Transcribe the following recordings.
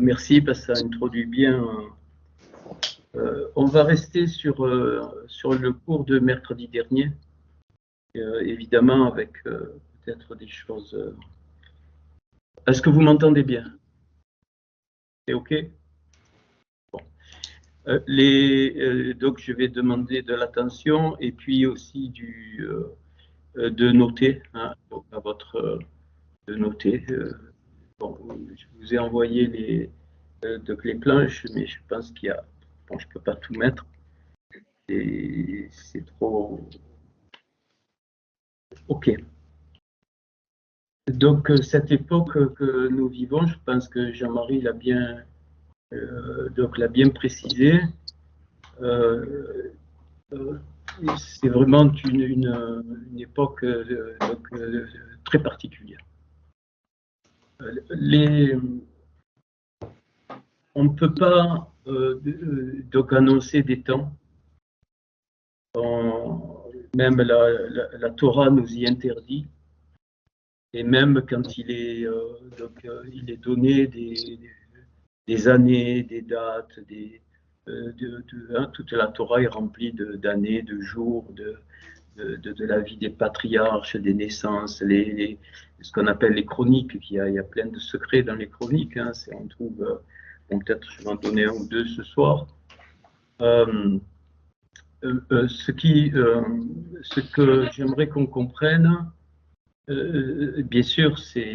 merci parce que ça introduit bien. On va rester sur le cours de mercredi dernier, évidemment avec peut-être des choses. Est-ce que vous m'entendez bien? C'est OK? Bon. Donc je vais demander de l'attention et puis aussi de noter, hein, à votre de noter. Bon, je vous ai envoyé donc les planches, mais je pense qu'il y a. Bon, je ne peux pas tout mettre. C'est trop. OK. Donc, cette époque que nous vivons, je pense que Jean-Marie l'a bien, l'a bien précisé. C'est vraiment une époque très particulière. On ne peut pas donc annoncer des temps. Même la Torah nous y interdit. Et même quand il est donné des années, des dates, toute la Torah est remplie d'années, de jours, de la vie des patriarches, des naissances, ce qu'on appelle les chroniques. Il y a plein de secrets dans les chroniques. Hein, on trouve, peut-être je vais en donner un ou deux ce soir. Ce que j'aimerais qu'on comprenne, bien sûr, c'est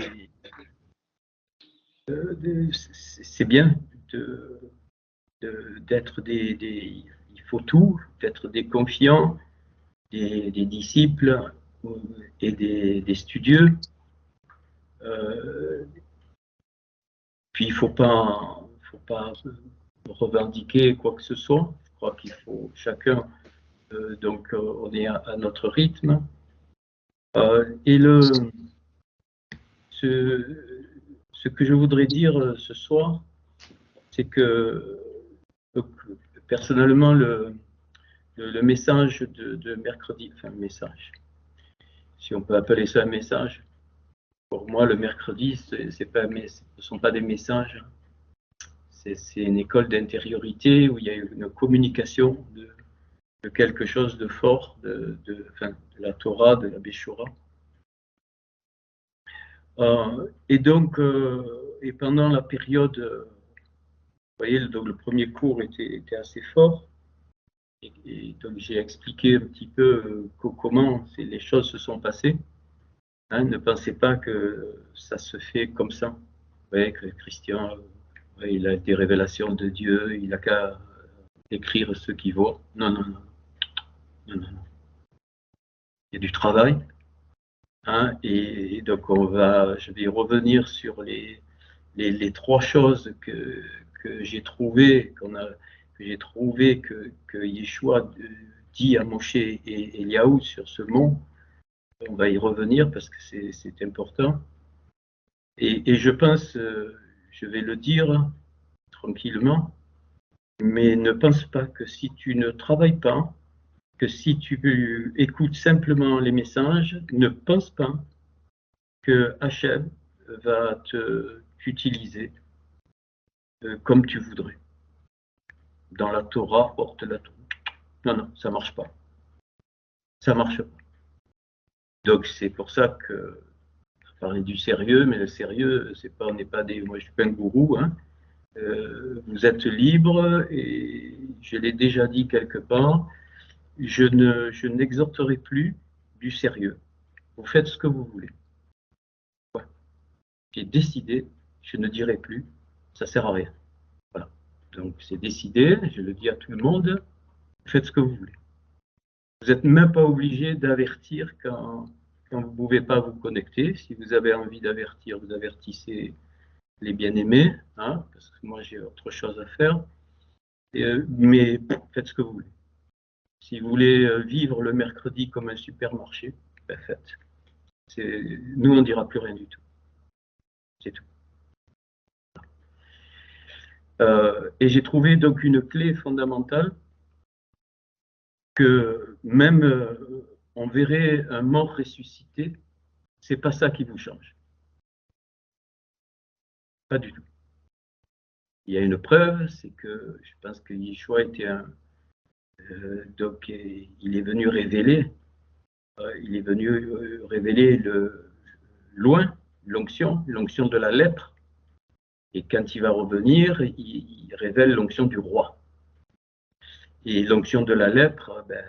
bien d'être il faut tout, d'être des confiants, des disciples et des studieux. Puis il ne faut pas revendiquer quoi que ce soit. Je crois qu'il faut chacun, donc on est à notre rythme. Et ce que je voudrais dire ce soir, c'est que personnellement, le message de mercredi, enfin message, si on peut appeler ça un message, pour moi le mercredi, ce ne sont pas des messages, c'est une école d'intériorité où il y a une communication de quelque chose de fort, de la Torah, de la Béchoura. Et donc, et pendant la période, vous voyez, donc le premier cours était assez fort. Et donc j'ai expliqué un petit peu comment les choses se sont passées. Hein, ne pensez pas que ça se fait comme ça. Vous voyez que Christian, il a des révélations de Dieu, il n'a qu'à écrire ce qu'il vaut. Non, non, non. Non, non, non. Il y a du travail. Hein, et donc je vais revenir sur les trois choses que j'ai trouvées, que Yeshua dit à Moshe et Eliaou sur ce mont. On va y revenir parce que c'est important. Et je pense, je vais le dire tranquillement, mais ne pense pas que si tu ne travailles pas, que si tu écoutes simplement les messages, ne pense pas que Hachem va t'utiliser comme tu voudrais. Dans la Torah, porte la Torah. Non, non, ça marche pas. Ça marche pas. Donc c'est pour ça que parler du sérieux, mais le sérieux, on n'est pas des. Moi, je suis pas un gourou. Hein. Vous êtes libre et je l'ai déjà dit quelque part. Je n'exhorterai plus du sérieux. Vous faites ce que vous voulez. Ouais. J'ai décidé, je ne dirai plus, ça sert à rien. Voilà. Donc c'est décidé, je le dis à tout le monde, faites ce que vous voulez. Vous n'êtes même pas obligé d'avertir quand vous ne pouvez pas vous connecter. Si vous avez envie d'avertir, vous avertissez les bien-aimés, hein, parce que moi j'ai autre chose à faire. Mais faites ce que vous voulez. Si vous voulez vivre le mercredi comme un supermarché, ben faites. Nous, on ne dira plus rien du tout. C'est tout. Et j'ai trouvé donc une clé fondamentale que même on verrait un mort ressuscité, c'est pas ça qui vous change. Pas du tout. il y a une preuve, c'est que je pense que Yeshua était donc il est venu révéler, le loin l'onction de la lèpre. Et quand il va revenir, il révèle l'onction du roi. Et l'onction de la lèpre, ben,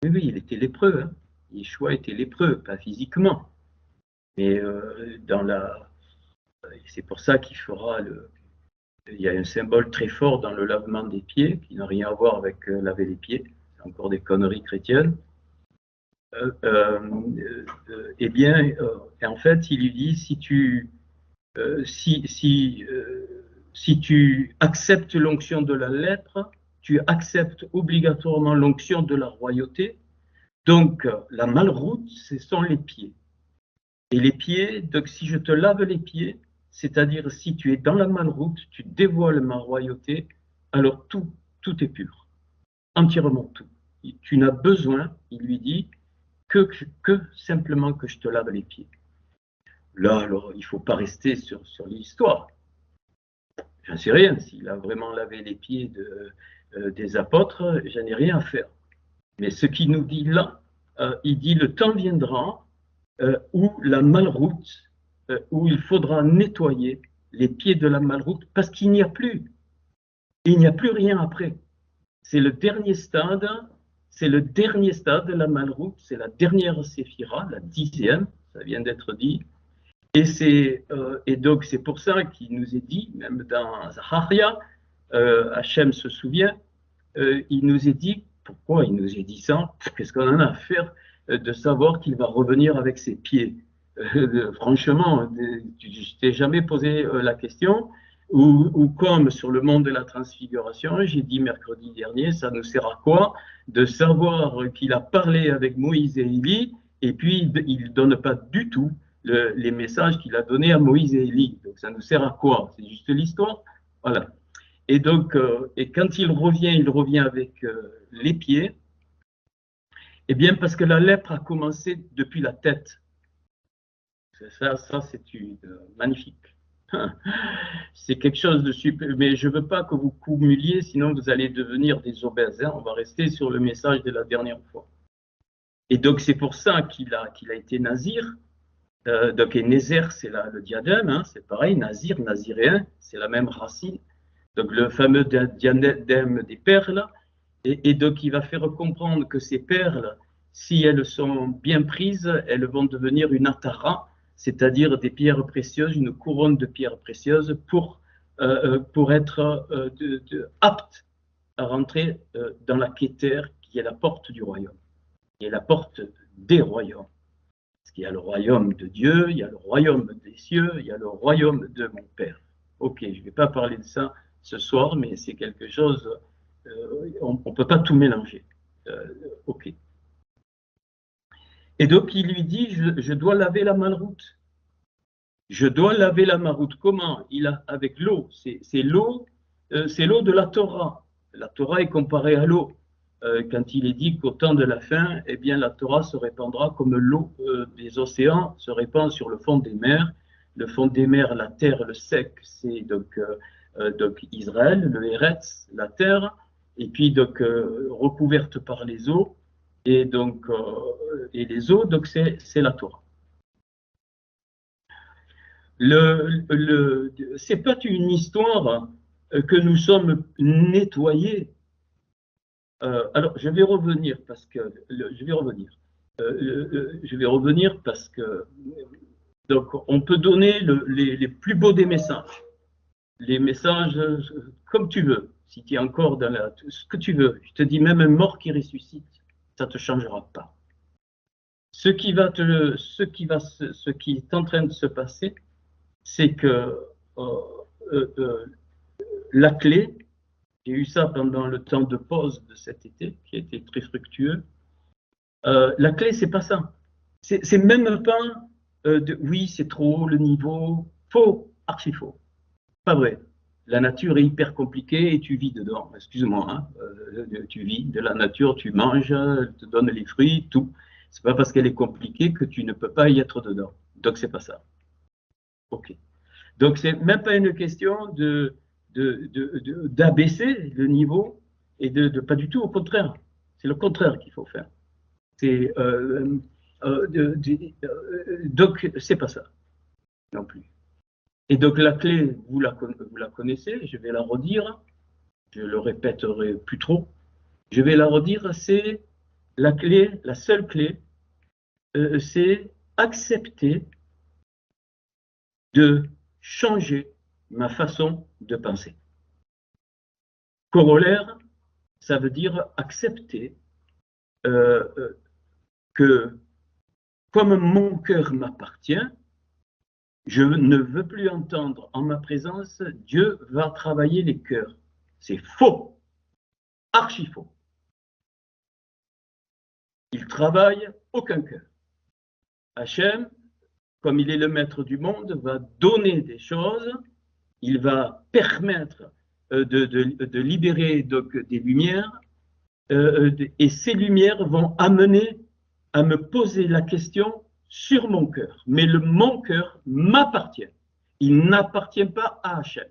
oui, il était lépreux. Hein. Yeshua était lépreux, pas physiquement. Mais c'est pour ça qu'il fera il y a un symbole très fort dans le lavement des pieds, qui n'a rien à voir avec laver les pieds. C'est encore des conneries chrétiennes. Eh bien, en fait, il lui dit, si tu acceptes l'onction de la lèpre, tu acceptes obligatoirement l'onction de la royauté. Donc, la malroute, ce sont les pieds. Et les pieds, donc si je te lave les pieds, c'est-à-dire si tu es dans la malroute, tu dévoiles ma royauté, alors tout est pur, entièrement tout. Tu n'as besoin, il lui dit, que simplement que je te lave les pieds. Là, alors, il ne faut pas rester sur l'histoire. J'en sais rien. S'il a vraiment lavé les pieds des apôtres, j'en ai rien à faire. Mais ce qu'il nous dit là, il dit le temps viendra où la malroute, où il faudra nettoyer les pieds de la malroute parce qu'il n'y a plus. Il n'y a plus rien après. C'est le dernier stade. C'est le dernier stade de la malroute. C'est la dernière séphira, la 10e. Ça vient d'être dit. Et donc, c'est pour ça qu'il nous est dit, même dans Zacharia, Hachem se souvient, il nous est dit, pourquoi il nous est dit ça? Qu'est-ce qu'on en a à faire de savoir qu'il va revenir avec ses pieds? Franchement, je t'ai jamais posé la question, ou comme sur le monde de la transfiguration, j'ai dit mercredi dernier, ça nous sert à quoi de savoir qu'il a parlé avec Moïse et Élie, et puis il ne donne pas du tout les messages qu'il a donnés à Moïse et Élie. Donc ça nous sert à quoi? C'est juste l'histoire. Voilà. Et donc, et quand il revient avec les pieds, eh bien parce que la lèpre a commencé depuis la tête. Ça c'est magnifique. C'est quelque chose de super, mais je ne veux pas que vous cumuliez, sinon vous allez devenir des obèses. Hein. On va rester sur le message de la dernière fois. Et donc c'est pour ça qu'il a été nazir. Donc, et Nézer, c'est le diadème, hein, c'est pareil, Nazir, Naziréen, c'est la même racine. Donc, le fameux diadème des perles. Et donc, il va faire comprendre que ces perles, si elles sont bien prises, elles vont devenir une atara, c'est-à-dire des pierres précieuses, une couronne de pierres précieuses pour être apte à rentrer dans la Kéter, qui est la porte du royaume, qui est la porte des royaumes. Il y a le royaume de Dieu, il y a le royaume des cieux, il y a le royaume de mon Père. Ok, je ne vais pas parler de ça ce soir, mais c'est quelque chose, on ne peut pas tout mélanger. Ok. Et donc il lui dit, je dois laver la malroute. Je dois laver la malroute. Comment? Avec l'eau. C'est l'eau de la Torah. La Torah est comparée à l'eau. Quand il est dit qu'au temps de la fin, eh bien, la Torah se répandra comme l'eau des océans se répand sur le fond des mers. Le fond des mers, la terre, le sec, c'est donc Israël, le Eretz, la terre, et puis donc recouverte par les eaux, et donc et les eaux, donc c'est la Torah. C'est pas une histoire que nous sommes nettoyés. Alors, je vais revenir parce que donc on peut donner les plus beaux des messages, les messages comme tu veux. Si tu es encore dans ce que tu veux, je te dis même un mort qui ressuscite, ça te changera pas. Ce qui est en train de se passer, c'est que la clé. J'ai eu ça pendant le temps de pause de cet été, qui a été très fructueux. La clé, c'est pas ça. C'est même pas oui, c'est trop haut le niveau. Faux, archi faux. Pas vrai. La nature est hyper compliquée et tu vis dedans. Excuse-moi, hein. Tu vis de la nature, tu manges, elle te donne les fruits, tout. C'est pas parce qu'elle est compliquée que tu ne peux pas y être dedans. Donc c'est pas ça. Ok. Donc, c'est même pas une question d'abaisser le niveau et pas du tout, au contraire. C'est le contraire qu'il faut faire. C'est, donc, c'est pas ça non plus. Et donc, la clé, vous la connaissez, je vais la redire, je le répéterai plus trop. Je vais la redire, c'est la clé, la seule clé, c'est accepter de changer ma façon de penser. Corollaire, ça veut dire accepter que comme mon cœur m'appartient, je ne veux plus entendre en ma présence, Dieu va travailler les cœurs. C'est faux, archi faux. Il travaille aucun cœur. Hachem, comme il est le maître du monde, va donner des choses, il va permettre de libérer donc, des lumières, et ces lumières vont amener à me poser la question sur mon cœur. Mais mon cœur m'appartient. Il n'appartient pas à Hachem.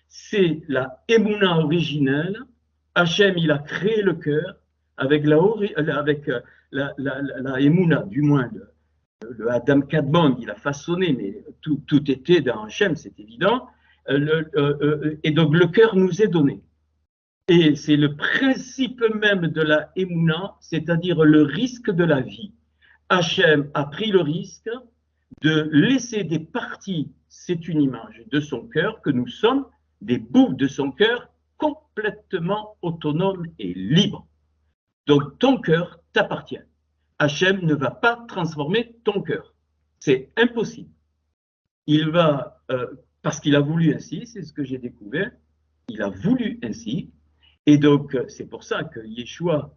C'est la Emouna originelle. Hachem, il a créé le cœur avec la Emouna, du moins le Adam Kadmon, il a façonné, mais tout était dans Hachem, c'est évident. Et donc le cœur nous est donné. Et c'est le principe même de la Emouna, c'est-à-dire le risque de la vie. Hachem a pris le risque de laisser des parties, c'est une image de son cœur, que nous sommes des bouts de son cœur complètement autonomes et libres. Donc ton cœur t'appartient. Hachem ne va pas transformer ton cœur. C'est impossible. Il va, parce qu'il a voulu ainsi, c'est ce que j'ai découvert, il a voulu ainsi, et donc c'est pour ça que Yeshua,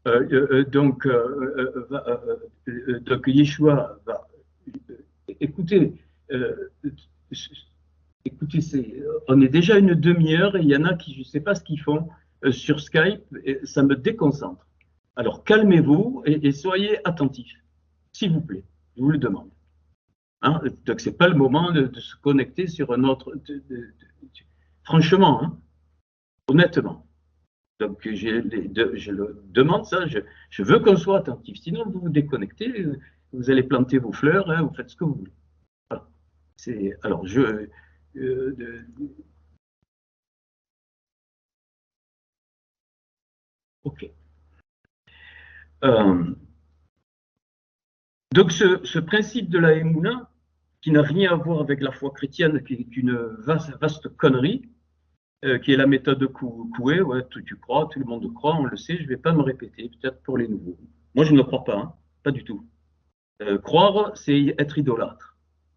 donc Yeshua va, écoutez, on est déjà une demi-heure et il y en a qui, je ne sais pas ce qu'ils font sur Skype, et ça me déconcentre. Alors calmez-vous et soyez attentifs, s'il vous plaît, je vous le demande. Hein, donc c'est pas le moment de se connecter sur un autre. Franchement, hein, honnêtement. Donc je le demande ça, je veux qu'on soit attentif. Sinon vous vous déconnectez, vous allez planter vos fleurs, hein, vous faites ce que vous voulez. Voilà. Alors ok. Donc ce principe de la Emouna, qui n'a rien à voir avec la foi chrétienne, qui est une vaste connerie, qui est la méthode Coué, ouais, tu crois, tout le monde croit, on le sait, je ne vais pas me répéter, peut-être pour les nouveaux. Moi, je ne crois pas, hein, pas du tout. Croire, c'est être idolâtre,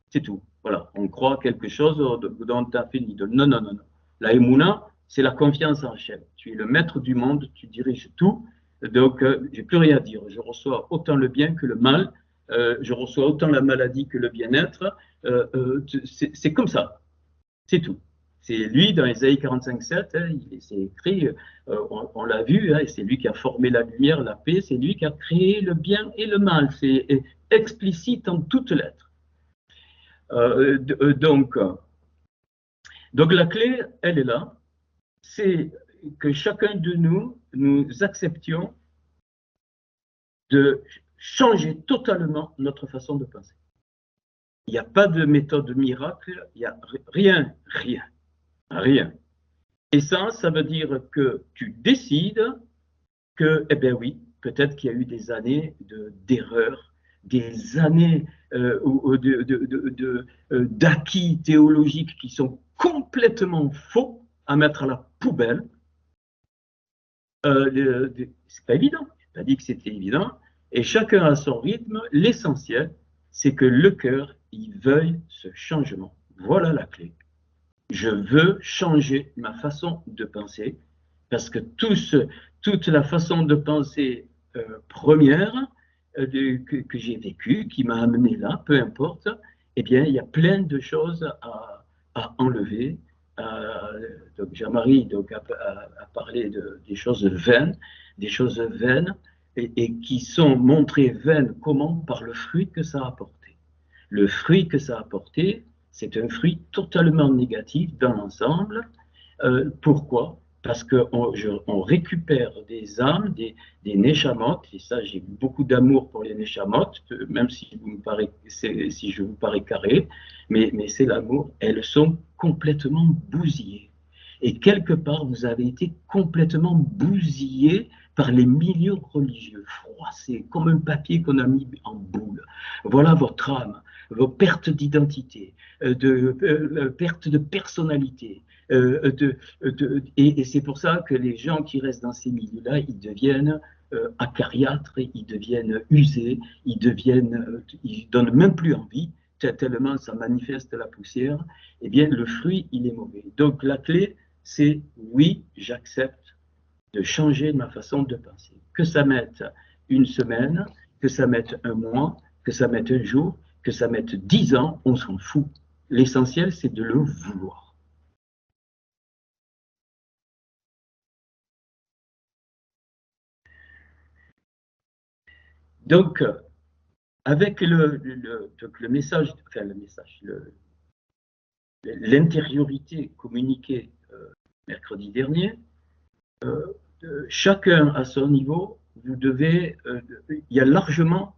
c'est tout. Voilà, on croit quelque chose dont tu as fait l'idole. Non, non, non, non. La Emouna, c'est la confiance en Hachem. Tu es le maître du monde, tu diriges tout, donc j'ai plus rien à dire. Je reçois autant le bien que le mal, je reçois autant la maladie que le bien-être. C'est comme ça, c'est tout. C'est lui, dans Ésaïe 45,7, hein, c'est écrit, on l'a vu, hein, c'est lui qui a formé la lumière, la paix, c'est lui qui a créé le bien et le mal. C'est explicite en toutes lettres. Donc la clé, elle est là, c'est que chacun de nous acceptions de changer totalement notre façon de penser. Il n'y a pas de méthode miracle, il n'y a rien. Et ça veut dire que tu décides que, eh bien oui, peut-être qu'il y a eu des années d'erreurs, des années d'acquis théologiques qui sont complètement faux à mettre à la poubelle. C'est pas évident, je n'ai pas dit que c'était évident, et chacun a son rythme. L'essentiel, c'est que le cœur, il veuille ce changement. Voilà la clé. Je veux changer ma façon de penser, parce que toute la façon de penser première que j'ai vécue, qui m'a amené là, peu importe, eh bien, il y a plein de choses à enlever. Donc Jean-Marie a parlé des choses vaines, et qui sont montrées vaines comment? Par le fruit que ça a apporté. Le fruit que ça a apporté, C'est un fruit totalement négatif dans l'ensemble. Pourquoi? Parce qu'on récupère des âmes, des neshamot, et ça j'ai beaucoup d'amour pour les neshamot, même si, si je vous parais carré, mais c'est l'amour, elles sont complètement bousillées. Et quelque part, vous avez été complètement bousillé par les milieux religieux, froissés, comme un papier qu'on a mis en boule. Voilà votre âme, vos pertes d'identité, perte de personnalité. Et c'est pour ça que les gens qui restent dans ces milieux-là, ils deviennent acariâtres, ils deviennent usés, ils donnent même plus envie, tellement ça manifeste la poussière. Eh bien, le fruit, il est mauvais. Donc, la clé, c'est oui, j'accepte de changer ma façon de penser. Que ça mette une semaine, que ça mette un mois, que ça mette un jour, que ça mette 10 ans, on s'en fout. L'essentiel, c'est de le vouloir. Donc, avec le message, enfin le message, l'intériorité communiquée mercredi dernier, chacun à son niveau, vous devez, il y a largement,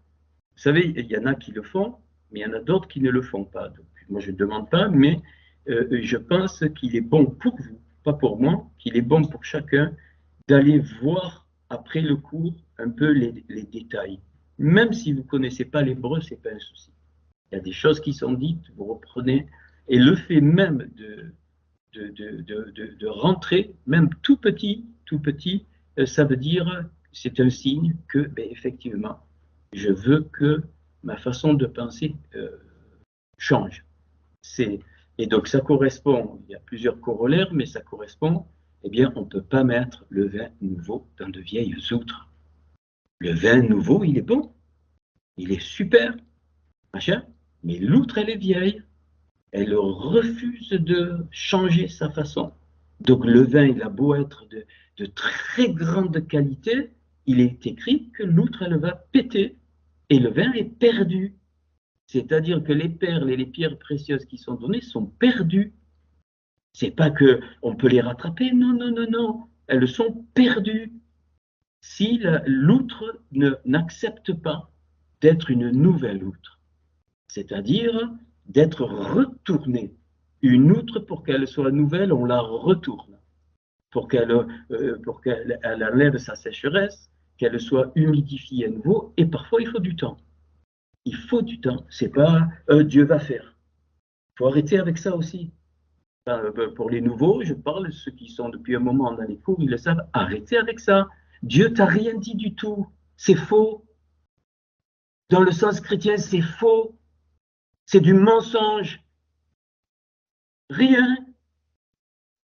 vous savez, il y en a qui le font, mais il y en a d'autres qui ne le font pas. Donc, moi, je ne demande pas, mais je pense qu'il est bon pour vous, pas pour moi, qu'il est bon pour chacun d'aller voir après le cours un peu les détails. Même si vous ne connaissez pas l'hébreu, ce n'est pas un souci. Il y a des choses qui sont dites, vous reprenez, et le fait même de rentrer, même tout petit, ça veut dire, c'est un signe que, ben, effectivement, je veux que ma façon de penser change. Et donc ça correspond, il y a plusieurs corollaires, mais ça correspond, eh bien, on ne peut pas mettre le vin nouveau dans de vieilles outres. Le vin nouveau, il est bon, il est super, machin, mais l'outre, elle est vieille. Elle refuse de changer sa façon. Donc le vin, il a beau être de très grande qualité, il est écrit que l'outre, elle va péter et le vin est perdu. C'est-à-dire que les perles et les pierres précieuses qui sont données sont perdues. C'est pas que on peut les rattraper, non, non, non, non. Elles sont perdues. Si l'outre n'accepte pas d'être une nouvelle outre, c'est-à-dire d'être retournée. Une outre, pour qu'elle soit nouvelle, on la retourne. Pour qu'elle enlève sa sécheresse, qu'elle soit humidifiée à nouveau, et parfois il faut du temps. Il faut du temps. C'est pas Dieu va faire. Il faut arrêter avec ça aussi. Pour les nouveaux, je parle, ceux qui sont depuis un moment dans les cours, ils le savent, arrêtez avec ça. Dieu t'a rien dit du tout. C'est faux. Dans le sens chrétien, c'est faux. C'est du mensonge. Rien.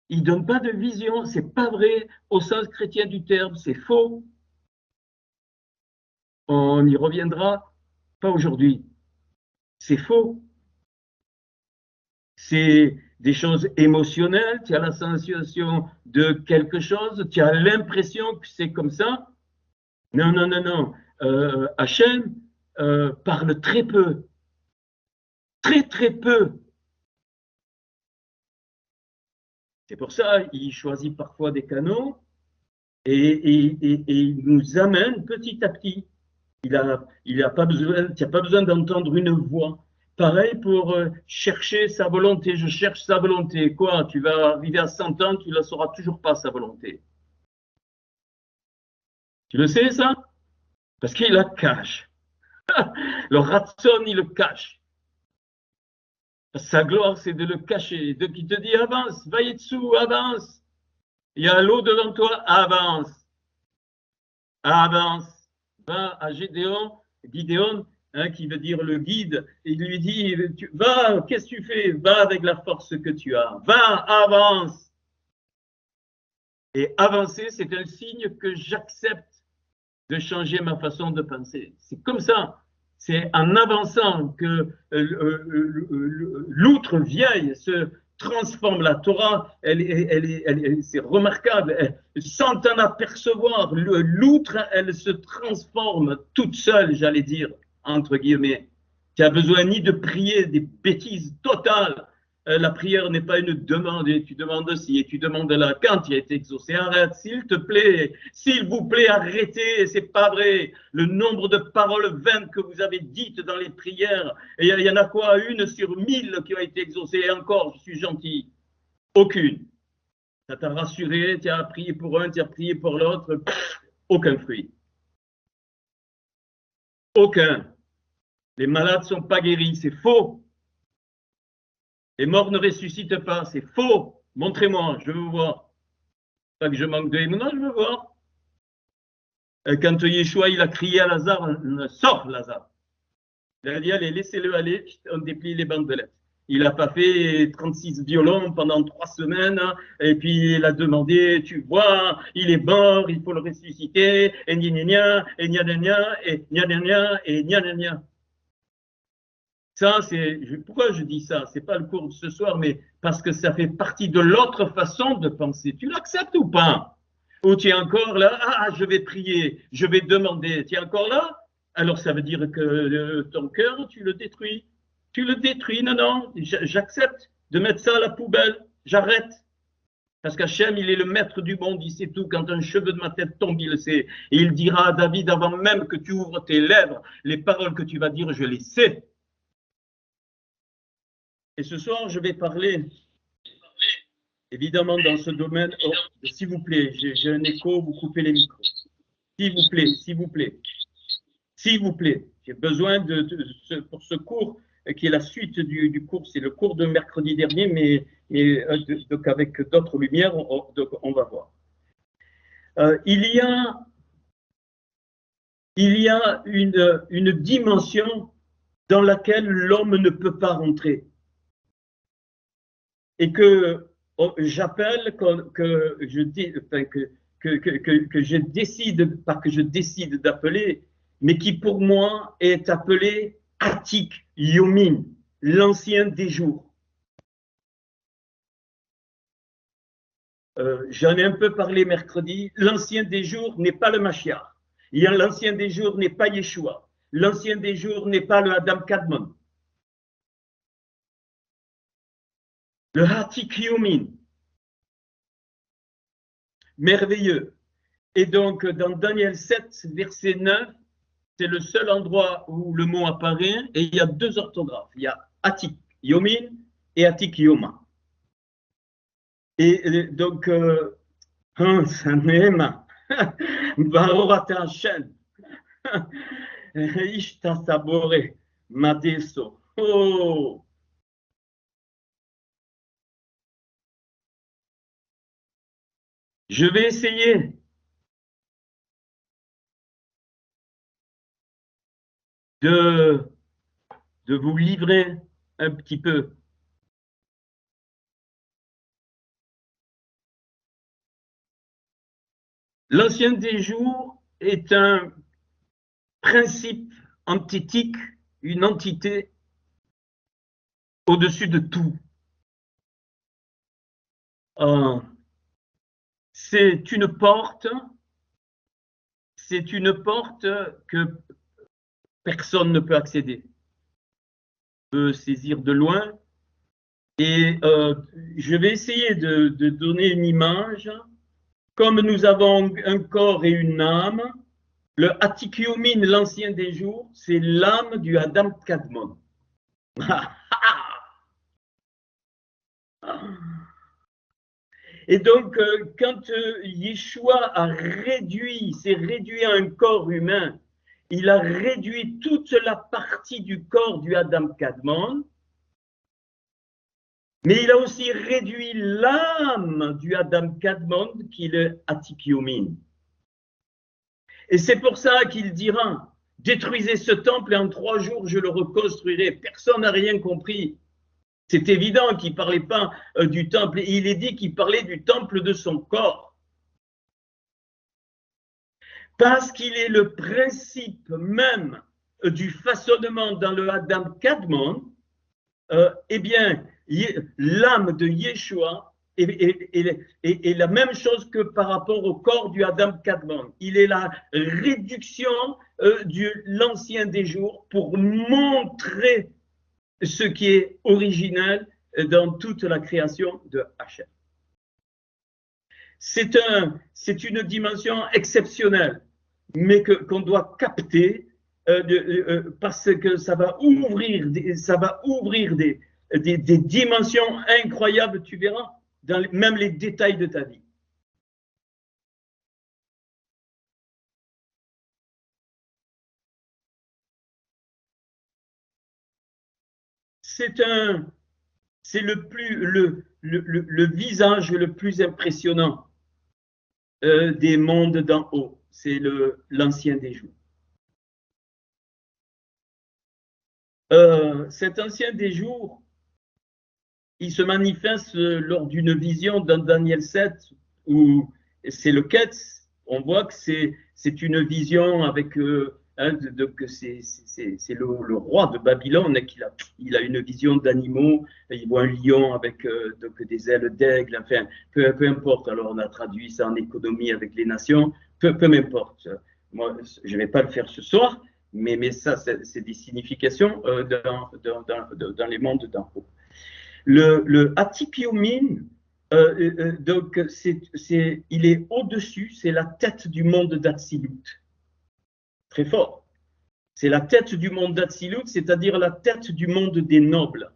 Il ne donne pas de vision. C'est pas vrai au sens chrétien du terme. C'est faux. On y reviendra. Pas aujourd'hui. C'est faux. C'est des choses émotionnelles. Tu as la sensation de quelque chose. Tu as l'impression que c'est comme ça. Non, non, non, non. Hachem parle très peu. Très, très peu. C'est pour ça qu'il choisit parfois des canaux et il nous amène petit à petit. Tu n'as pas besoin d'entendre une voix. Pareil pour chercher sa volonté. Je cherche sa volonté. Quoi? Tu vas arriver à 100 ans, tu ne la sauras toujours pas, sa volonté. Tu le sais, ça? Parce qu'il la cache. Le ratson, il le cache. Sa gloire, c'est de le cacher. Donc, il te dit, avance, va y dessous, avance. Il y a l'eau devant toi, avance. Avance. Va à Gideon, hein, qui veut dire le guide, il lui dit, va, qu'est-ce que tu fais? Va avec la force que tu as. Va, avance. Et avancer, c'est un signe que j'accepte de changer ma façon de penser. C'est comme ça. C'est en avançant que l'outre vieille se transforme. La Torah, c'est remarquable. Sans en apercevoir, l'outre, elle se transforme toute seule, j'allais dire, entre guillemets. Tu as besoin ni de prier des bêtises totales. La prière n'est pas une demande, et tu demandes si, et tu demandes là, quand il a été exaucé. Arrête, s'il vous plaît, arrêtez, c'est pas vrai. Le nombre de paroles vaines que vous avez dites dans les prières, et il y en a quoi, 1 sur 1000 qui a été exaucée, et encore, je suis gentil, aucune. Ça t'a rassuré, tu as prié pour un, tu as prié pour l'autre, aucun fruit. Aucun. Les malades ne sont pas guéris, c'est faux. Les morts ne ressuscitent pas, c'est faux. Montrez-moi, je veux voir. Pas que je manque de non, je veux voir. Quand Yeshua il a crié à Lazare, sors Lazare. Il a dit, allez, laissez-le aller, on déplie les bandelettes. Il n'a pas fait 36 violons pendant 3 semaines, et puis il a demandé, tu vois, il est mort, il faut le ressusciter, et gna gna gna, et gna gna gna, et gna gna gna, et gna gna gna. Ça, c'est pourquoi je dis ça. C'est pas le cours de ce soir, mais parce que ça fait partie de l'autre façon de penser. Tu l'acceptes ou pas? Ou tu es encore là? Ah, je vais prier, je vais demander. Tu es encore là? Alors ça veut dire que ton cœur, tu le détruis. Tu le détruis. Non, non. J'accepte de mettre ça à la poubelle. J'arrête. Parce qu'Hachem, il est le maître du monde, il sait tout. Quand un cheveu de ma tête tombe, il le sait. Et il dira à David, avant même que tu ouvres tes lèvres, les paroles que tu vas dire, je les sais. Et ce soir, je vais parler, évidemment, dans ce domaine. Oh, s'il vous plaît, j'ai un écho, vous coupez les micros. S'il vous plaît, s'il vous plaît, s'il vous plaît. J'ai besoin pour ce cours, qui est la suite du cours, c'est le cours de mercredi dernier, mais donc avec d'autres lumières, on va voir. Il y a une dimension dans laquelle l'homme ne peut pas rentrer. Et que j'appelle, que je décide, pas que je décide d'appeler, mais qui pour moi est appelé Atik Yomin, l'ancien des jours. J'en ai un peu parlé mercredi. L'ancien des jours n'est pas le Mashiach. L'ancien des jours n'est pas Yeshua. L'ancien des jours n'est pas le Adam Kadmon. Le Hatik Yomin, merveilleux. Et donc, dans Daniel 7, verset 9, c'est le seul endroit où le mot apparaît, et il y a 2 orthographes. Il y a Hatik Yomin et Hatik Yoma. Et donc, Sanema, Barorata Hashem, Ishta Sabore, Madeso. Oh! Je vais essayer de vous livrer un petit peu. L'ancien des jours est un principe antithétique, une entité au-dessus de tout. C'est une porte que personne ne peut accéder. On peut saisir de loin. Et je vais essayer de donner une image. Comme nous avons un corps et une âme, le Hatikyomin, l'ancien des jours, c'est l'âme du Adam Kadmon. Et donc, quand Yeshua s'est réduit à un corps humain, il a réduit toute la partie du corps du Adam Kadmon, mais il a aussi réduit l'âme du Adam Kadmon, qui est le Hatikyomin. Et c'est pour ça qu'il dira, détruisez ce temple et en 3 jours je le reconstruirai. Personne n'a rien compris. C'est évident qu'il ne parlait pas du temple. Il est dit qu'il parlait du temple de son corps. Parce qu'il est le principe même du façonnement dans le Adam Kadmon, eh bien, l'âme de Yeshua et la même chose que par rapport au corps du Adam Kadmon. Il est la réduction de l'ancien des jours pour montrer ce qui est originel dans toute la création de Hachem. C'est une dimension exceptionnelle, mais qu'on doit capter parce que ça va ouvrir des dimensions incroyables, tu verras, dans même les détails de ta vie. C'est le visage le plus impressionnant des mondes d'en haut. C'est l'ancien des jours. Cet ancien des jours, il se manifeste lors d'une vision dans Daniel 7 où c'est le Ketz. On voit que c'est une vision avec c'est le roi de Babylone il a une vision d'animaux, il voit un lion avec donc des ailes d'aigle, enfin peu importe. Alors on a traduit ça en économie avec les nations, peu m'importe. Moi je ne vais pas le faire ce soir, mais ça c'est des significations dans les mondes d'en haut. Le Atikyomin, donc il est au-dessus, c'est la tête du monde d'Atsilut. Très fort. C'est la tête du monde d'Atsilut, c'est-à-dire la tête du monde des nobles.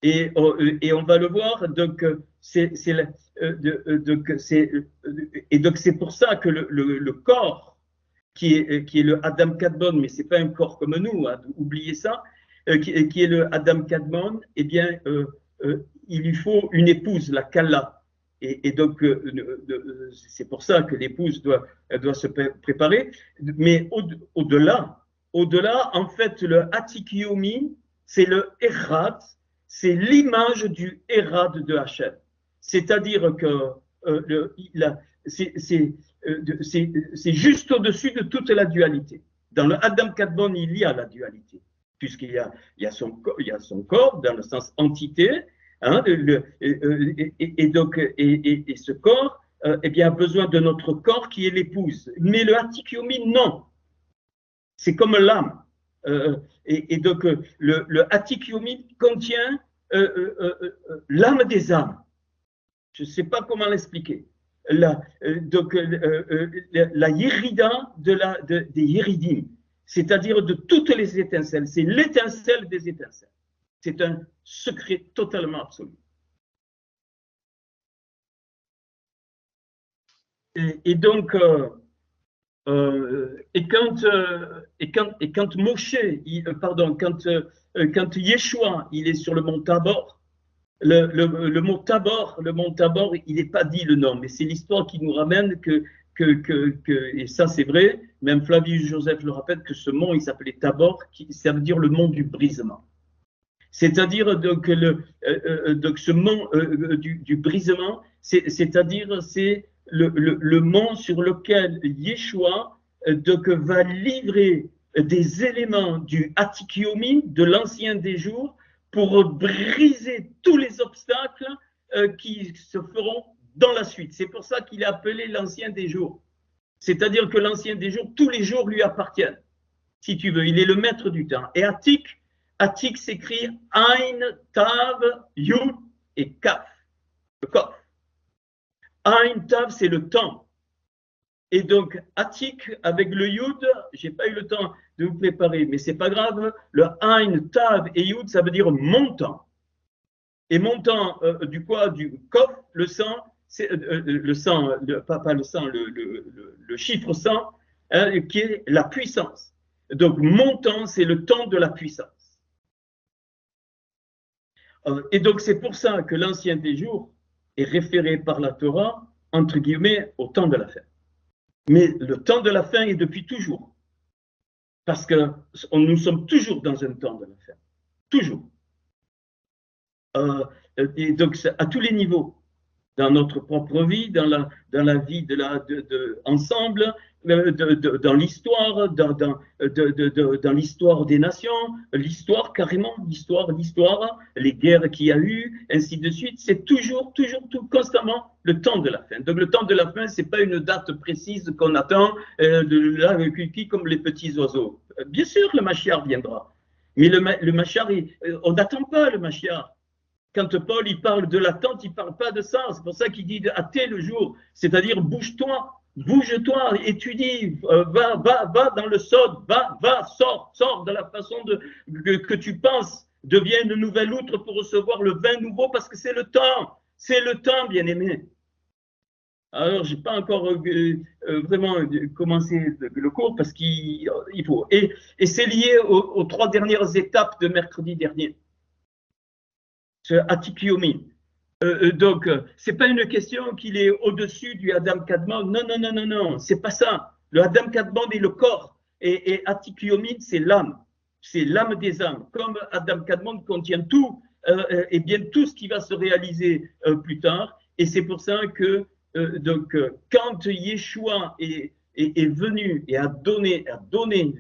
Et on va le voir, donc c'est pour ça que le corps qui est le Adam Kadmon, mais c'est pas un corps comme nous, hein, oubliez ça, qui est le Adam Kadmon, eh bien, il lui faut une épouse, la Kala. Et donc, c'est pour ça que l'épouse doit se préparer. Mais au-delà, en fait, le Atikyomi, c'est le Erad, c'est l'image du Erad de Hachem. C'est-à-dire que c'est juste au-dessus de toute la dualité. Dans le Adam Kadmon, il y a la dualité, puisqu'il y a son corps, dans le sens entité, hein, et ce corps eh bien, a besoin de notre corps qui est l'épouse. Mais le Atikyomi, non. C'est comme l'âme. Et donc, le Atikyomi contient l'âme des âmes. Je ne sais pas comment l'expliquer. La Yérida des Yéridim, c'est-à-dire de toutes les étincelles. C'est l'étincelle des étincelles. C'est un secret totalement absolu. Et donc, quand Moshe, quand Yeshua, il est sur le mont Tabor, le mont Tabor, il n'est pas dit le nom, mais c'est l'histoire qui nous ramène et ça c'est vrai, même Flavius Joseph le rappelle, que ce mont, il s'appelait Tabor, ça veut dire le mont du brisement. C'est-à-dire donc, ce mont du brisement, c'est-à-dire c'est le mont sur lequel Yeshua donc, va livrer des éléments du Atikyomin, de l'ancien des jours, pour briser tous les obstacles qui se feront dans la suite. C'est pour ça qu'il est appelé l'ancien des jours. C'est-à-dire que l'ancien des jours, tous les jours lui appartiennent, si tu veux. Il est le maître du temps. Et Atik s'écrit Ain, Tav, Yud et Kaf. Le Kaf. Ain, Tav, c'est le temps. Et donc, Atik, avec le Yud, je n'ai pas eu le temps de vous préparer, mais ce n'est pas grave. Le Ain, Tav et Yud, ça veut dire montant. Et montant du quoi? Du Kof, le sang, le sang, pas le sang, le chiffre 100, hein, qui est la puissance. Donc, montant, c'est le temps de la puissance. Et donc, c'est pour ça que l'ancien des jours est référé par la Torah, entre guillemets, au temps de la fin. Mais le temps de la fin est depuis toujours. Parce que nous sommes toujours dans un temps de la fin. Toujours. Et donc, à tous les niveaux. Dans notre propre vie, dans la vie ensemble, dans l'histoire, dans l'histoire des nations, l'histoire carrément, l'histoire, les guerres qu'il y a eu, ainsi de suite. C'est toujours, tout constamment le temps de la fin. Donc le temps de la fin, c'est pas une date précise qu'on attend, là, comme les petits oiseaux. Bien sûr, le Mashiach viendra. Mais le Mashiach, on n'attend pas le Mashiach. Quand Paul il parle de l'attente, il ne parle pas de ça. C'est pour ça qu'il dit hâter le jour, c'est-à-dire bouge-toi, étudie, va dans le sod, sors de la façon que tu penses, deviens une nouvelle outre pour recevoir le vin nouveau parce que c'est le temps, bien-aimé. Alors, je n'ai pas encore vraiment commencé le cours parce qu'il faut. Et c'est lié aux 3 dernières étapes de mercredi dernier. Ce Atikiomi. Donc, ce n'est pas une question qu'il est au-dessus du Adam Kadmon. Non, c'est pas ça. Le Adam Kadmon est le corps et Atikiomi, c'est l'âme. C'est l'âme des âmes. Comme Adam Kadmon contient tout, et bien tout ce qui va se réaliser plus tard. Et c'est pour ça que quand Yeshua est venu et a donné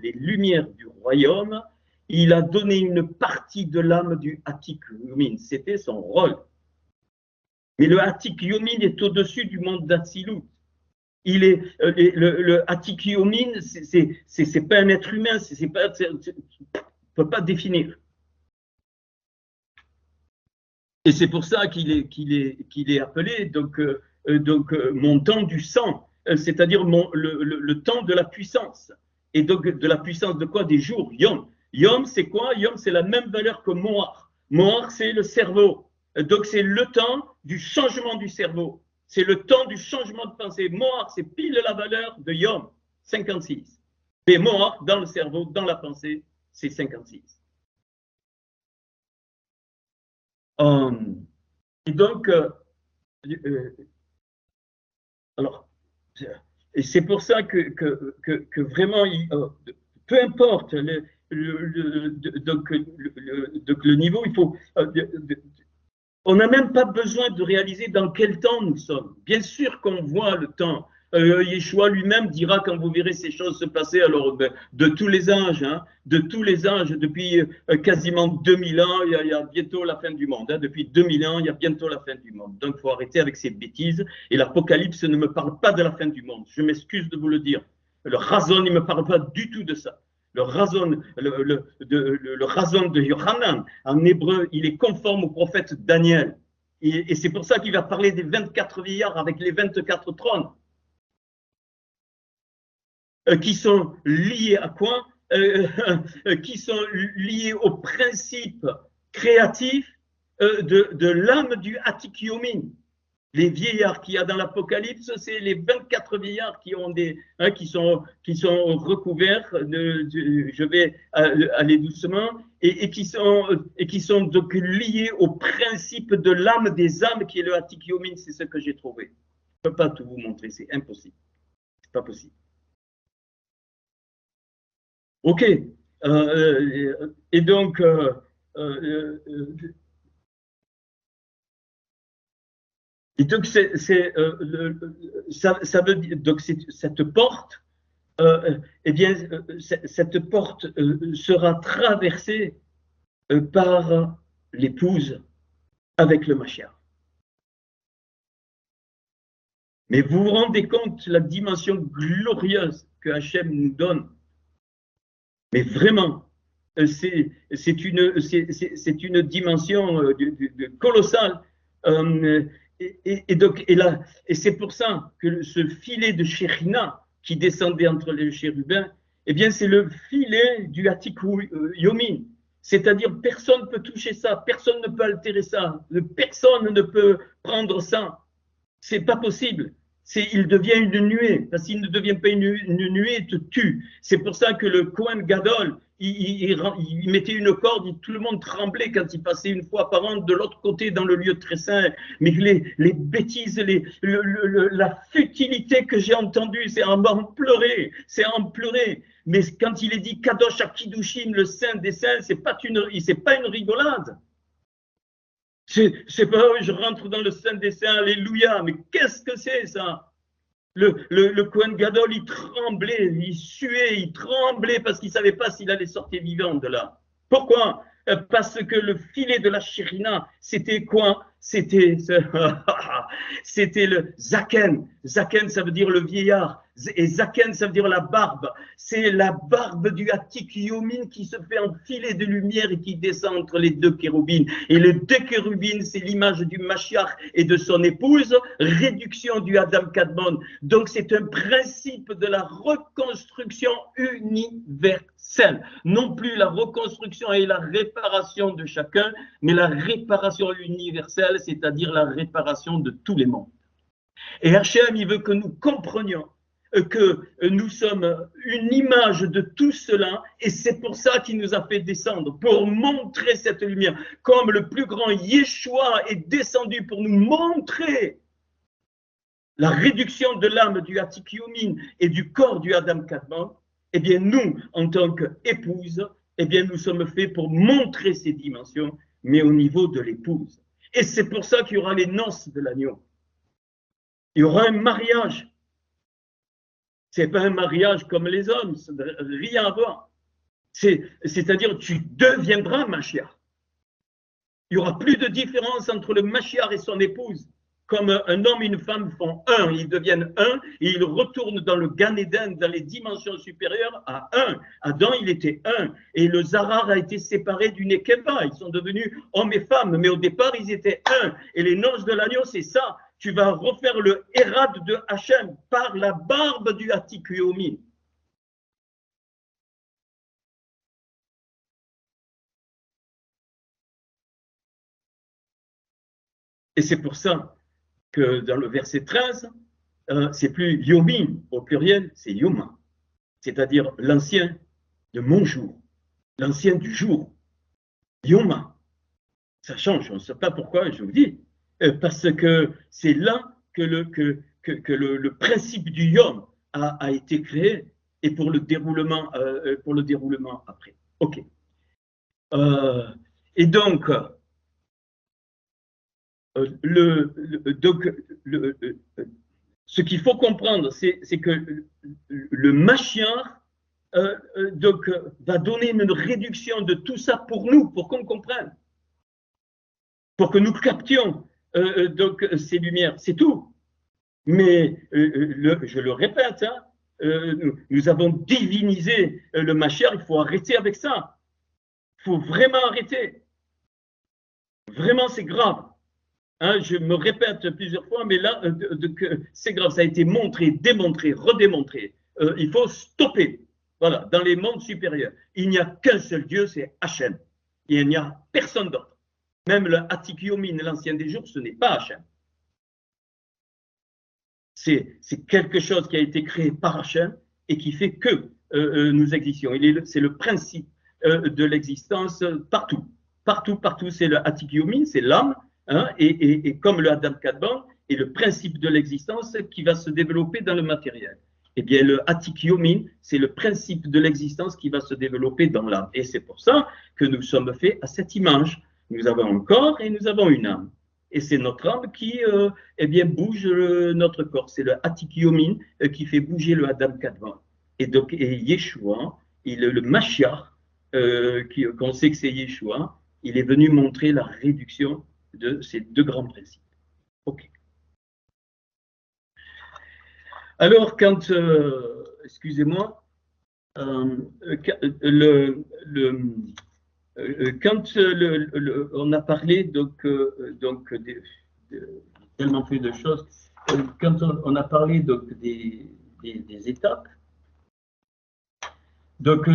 les lumières du royaume, il a donné une partie de l'âme du Atik Yomin. C'était son rôle. Mais le Atik Yomin est au-dessus du monde d'Atsilut. Le Atik Yomin, c'est pas un être humain, on ne peut pas définir. Et c'est pour ça qu'il est appelé mon temps du sang, c'est-à-dire le temps de la puissance. Et donc de la puissance de quoi? Des jours, Yom. Yom, c'est quoi? Yom, c'est la même valeur que Moar. Moar, c'est le cerveau. Donc, c'est le temps du changement du cerveau. C'est le temps du changement de pensée. Moar, c'est pile la valeur de Yom, 56. Et Moar, dans le cerveau, dans la pensée, c'est 56. Et donc, alors, et c'est pour ça que vraiment, peu importe donc, le niveau, il faut. On n'a même pas besoin de réaliser dans quel temps nous sommes. Bien sûr qu'on voit le temps. Yeshua lui-même dira quand vous verrez ces choses se passer, alors de tous les âges, depuis quasiment 2000 ans, il y a bientôt la fin du monde. Depuis 2000 ans, il y a bientôt la fin du monde. Donc il faut arrêter avec ces bêtises. Et l'Apocalypse ne me parle pas de la fin du monde. Je m'excuse de vous le dire. Le Razon, il ne me parle pas du tout de ça. Le razon de Yohanan, en hébreu, il est conforme au prophète Daniel. Et c'est pour ça qu'il va parler des 24 vieillards avec les 24 trônes. Qui sont liés à quoi? Qui sont liés au principe créatif de l'âme du Atikiomin. Les vieillards qu'il y a dans l'Apocalypse, c'est les 24 vieillards qui ont qui sont recouverts. Je vais aller doucement et qui sont donc liés au principe de l'âme des âmes qui est le Atikiomin. C'est ce que j'ai trouvé. Je ne peux pas tout vous montrer, c'est impossible. C'est pas possible. Ok. Et donc. Et donc, ça veut dire, donc cette porte, eh bien, cette porte sera traversée par l'épouse avec le Mashiach. Mais vous vous rendez compte la dimension glorieuse que Hachem nous donne? Mais vraiment, c'est une dimension colossale. Et c'est pour ça que ce filet de Shérina qui descendait entre les chérubins, eh bien, c'est le filet du Hatikou Yomin. C'est-à-dire, personne ne peut toucher ça, personne ne peut altérer ça, personne ne peut prendre ça. C'est pas possible. Il devient une nuée. Parce qu'il ne devient pas une nuée, il te tue. C'est pour ça que le Kohen Gadol, il mettait une corde, tout le monde tremblait quand il passait une fois par an de l'autre côté dans le lieu très saint. Mais les bêtises, la futilité que j'ai entendue, c'est en pleurer, Mais quand il est dit Kadosh Akidushim, le saint des saints, c'est pas une rigolade. C'est pas, je rentre dans le saint des saints, alléluia, mais qu'est-ce que c'est ça? Le Kohen Gadol, il tremblait, il suait, il tremblait parce qu'il ne savait pas s'il allait sortir vivant de là. Pourquoi? Parce que le filet de la Shérina, c'était quoi? C'était le Zaken. Zaken, ça veut dire le vieillard. Et Zaken, ça veut dire la barbe. C'est la barbe du Hatik Yomin qui se fait en filet de lumière et qui descend entre les deux chérubines. Et les deux chérubines, c'est l'image du Mashiach et de son épouse, réduction du Adam Kadmon. Donc c'est un principe de la reconstruction universelle. Non plus la reconstruction et la réparation de chacun, mais la réparation universelle, c'est-à-dire la réparation de tous les mondes. Et Hachem, il veut que nous comprenions que nous sommes une image de tout cela, et c'est pour ça qu'il nous a fait descendre, pour montrer cette lumière, comme le plus grand Yeshua est descendu pour nous montrer la réduction de l'âme du Hatik Yomin et du corps du Adam Kadmon. Eh bien nous, en tant qu'épouse, eh bien nous sommes faits pour montrer ces dimensions, mais au niveau de l'épouse. Et c'est pour ça qu'il y aura les noces de l'agneau. Il y aura un mariage. Ce n'est pas un mariage comme les hommes, ça n'a rien à voir. C'est-à-dire, tu deviendras Mashiach. Il n'y aura plus de différence entre le Mashiach et son épouse. Comme un homme et une femme font un, ils deviennent un, et ils retournent dans le Gan Eden, dans les dimensions supérieures, à un. Adam, il était un, et le Zarar a été séparé du Nekeva. Ils sont devenus hommes et femmes, mais au départ, ils étaient un. Et les noces de l'agneau, c'est ça. Tu vas refaire le Hérad de Hachem par la barbe du Hatik Yomin. Et c'est pour ça que dans le verset 13, c'est plus Yomin au pluriel, c'est Yoma, c'est-à-dire l'ancien de mon jour, l'ancien du jour, Yoma. Ça change, on ne sait pas pourquoi, je vous dis, parce que c'est là que le principe du Yom a été créé, et pour le déroulement après. Ok. Et donc, ce qu'il faut comprendre, c'est que le Mashiach va donner une réduction de tout ça pour nous, pour qu'on comprenne, pour que nous captions ces lumières, c'est tout. Mais je le répète, hein, nous avons divinisé le Mashiach, il faut arrêter avec ça. Il faut vraiment arrêter. Vraiment, c'est grave. Hein, je me répète plusieurs fois, mais là, c'est grave, ça a été montré, démontré, redémontré. Il faut stopper. Voilà, dans les mondes supérieurs. Il n'y a qu'un seul Dieu, c'est Hachem. Et il n'y a personne d'autre. Même le Hatik Yomin, l'ancien des jours, ce n'est pas Hachem. C'est quelque chose qui a été créé par Hachem et qui fait que nous existions. C'est le principe de l'existence partout. Partout, c'est le Hatik Yomin, c'est l'âme. Hein, et comme le Adam Kadmon est le principe de l'existence qui va se développer dans le matériel. Eh bien, le Hatik Yomin, c'est le principe de l'existence qui va se développer dans l'âme. Et c'est pour ça que nous sommes faits à cette image. Nous avons un corps et nous avons une âme. Et c'est notre âme qui eh bien, bouge notre corps. C'est le Hatik Yomin qui fait bouger le Adam Kadmon. Et donc, Yeshua, le Mashiach, qu'on sait que c'est Yeshua, il est venu montrer la réduction de ces deux grands principes. Ok. Alors, quand, excusez-moi, quand on a parlé donc tellement plus de choses, quand on a parlé donc des étapes, donc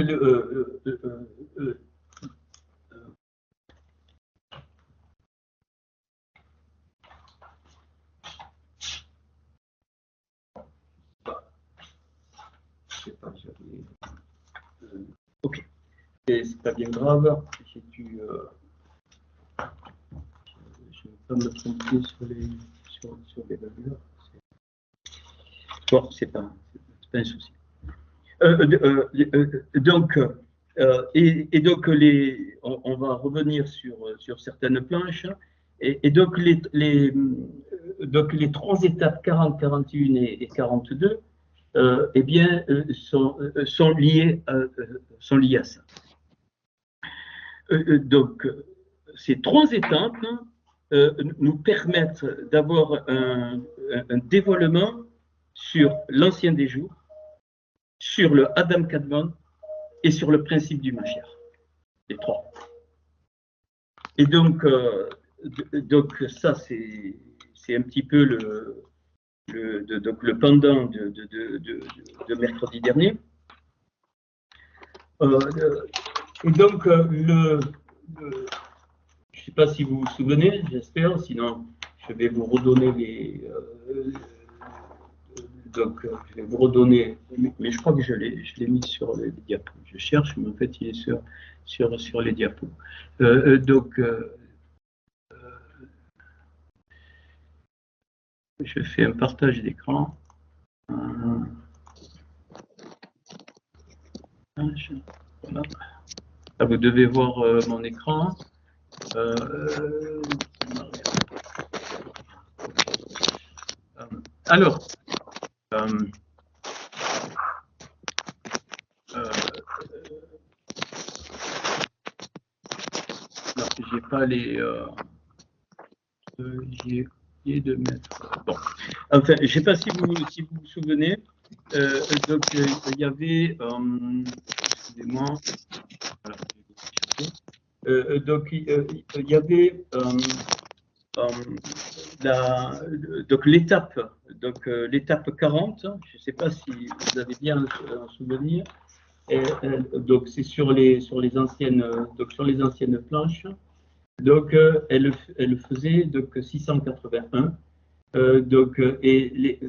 ok, c'est pas bien grave. Je ne vais pas me tromper sur les valeurs. Bon, c'est pas un souci. Donc, on va revenir sur certaines planches Et donc, donc, les trois étapes 40, 41 et 42, eh bien, sont liées à ça. Donc, ces trois étapes nous permettent d'avoir un dévoilement sur l'ancien des jours, sur le Adam Kadmon et sur le principe du Mashiach. Les trois. Et donc ça, c'est un petit peu le pendant de mercredi dernier. Et donc, je ne sais pas si vous vous souvenez, j'espère, sinon je vais vous redonner je vais vous redonner, mais je crois que je l'ai mis sur les diapos. Je cherche, mais en fait, il est sur les diapos. Je fais un partage d'écran. Voilà. Ah, vous devez voir mon écran. Alors, j'ai pas les. J'ai oublié de mettre. Bon, enfin, je ne sais pas si vous vous souvenez. Donc, il y avait. Excusez-moi. Voilà, donc, il y avait donc l'étape 40. Je ne sais pas si vous avez bien un souvenir. Donc, c'est sur les anciennes planches. Donc, elle faisait donc 681. Et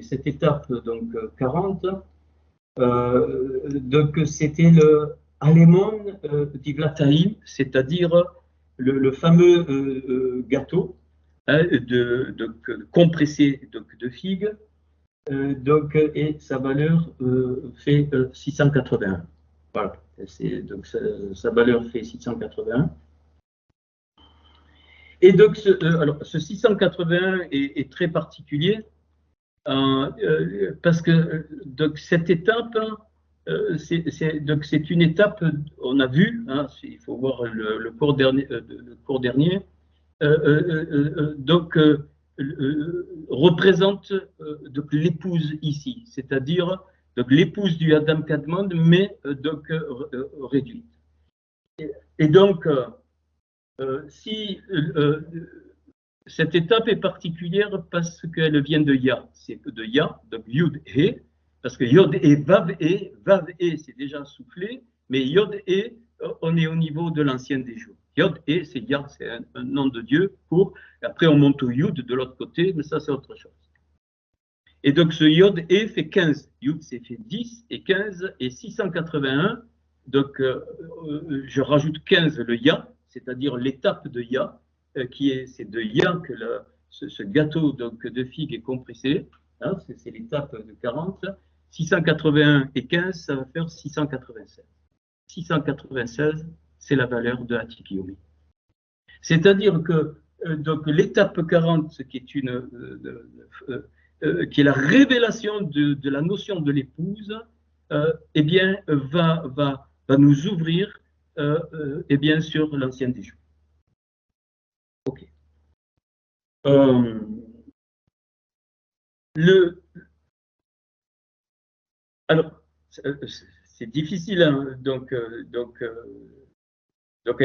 cette étape donc 40, donc c'était le Alemon d'Ivlataïm, c'est-à-dire le fameux gâteau hein, compressé de figues. Donc, et sa valeur fait 681. Voilà, donc sa valeur fait 681. Et donc, ce 681 est très particulier parce que donc, cette étape, c'est une étape, on a vu, hein, il faut voir le cours dernier, donc représente donc l'épouse ici, c'est-à-dire donc l'épouse du Adam Kadmon, mais donc réduite. Et donc cette étape est particulière parce qu'elle vient de Ya, c'est de Ya, donc Yud He, parce que Yod et Vav E, c'est déjà soufflé, mais Yod E, on est au niveau de l'ancien des jours. Yod E, c'est Ya, c'est un nom de Dieu pour. Après, on monte au Yud de l'autre côté, mais ça, c'est autre chose. Et donc, ce Yod E fait 15. Yud, c'est fait 10 et 15 et 681. Donc, je rajoute 15, le Ya, c'est-à-dire l'étape de Ya, c'est de Ya que ce gâteau donc, de figues est compressé. Hein, c'est l'étape de 40. 681 et 15, ça va faire 696. 696, c'est la valeur de Hatikiomi. C'est-à-dire que donc l'étape 40, qui est qui est la révélation de la notion de l'épouse, eh bien va nous ouvrir eh bien sur l'ancien des jours. Ok. Alors c'est difficile hein, donc à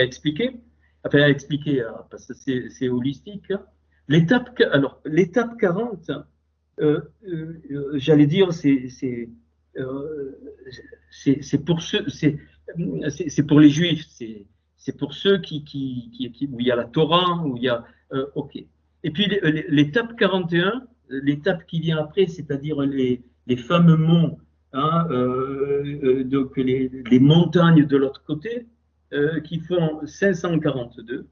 expliquer. Enfin, à expliquer, parce que c'est holistique. L'étape 40, j'allais dire, c'est pour ceux, c'est pour les Juifs, c'est pour ceux où il y a la Torah, où il y a, ok. Et puis l'étape 41, l'étape qui vient après, c'est-à-dire les fameux monts, hein, donc les montagnes de l'autre côté, qui font 542.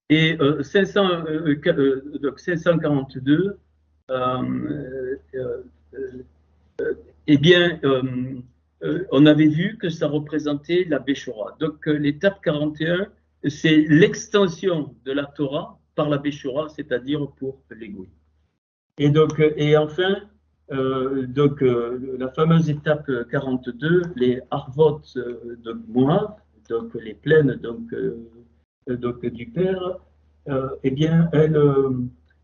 Et 542, eh bien, on avait vu que ça représentait la Béchora. Donc, l'étape 41 c'est l'extension de la Torah par la Béchora, c'est-à-dire pour les Goïs. Et donc, et enfin, la fameuse étape 42, les Harvot de Moab, donc les plaines donc du Père, eh bien,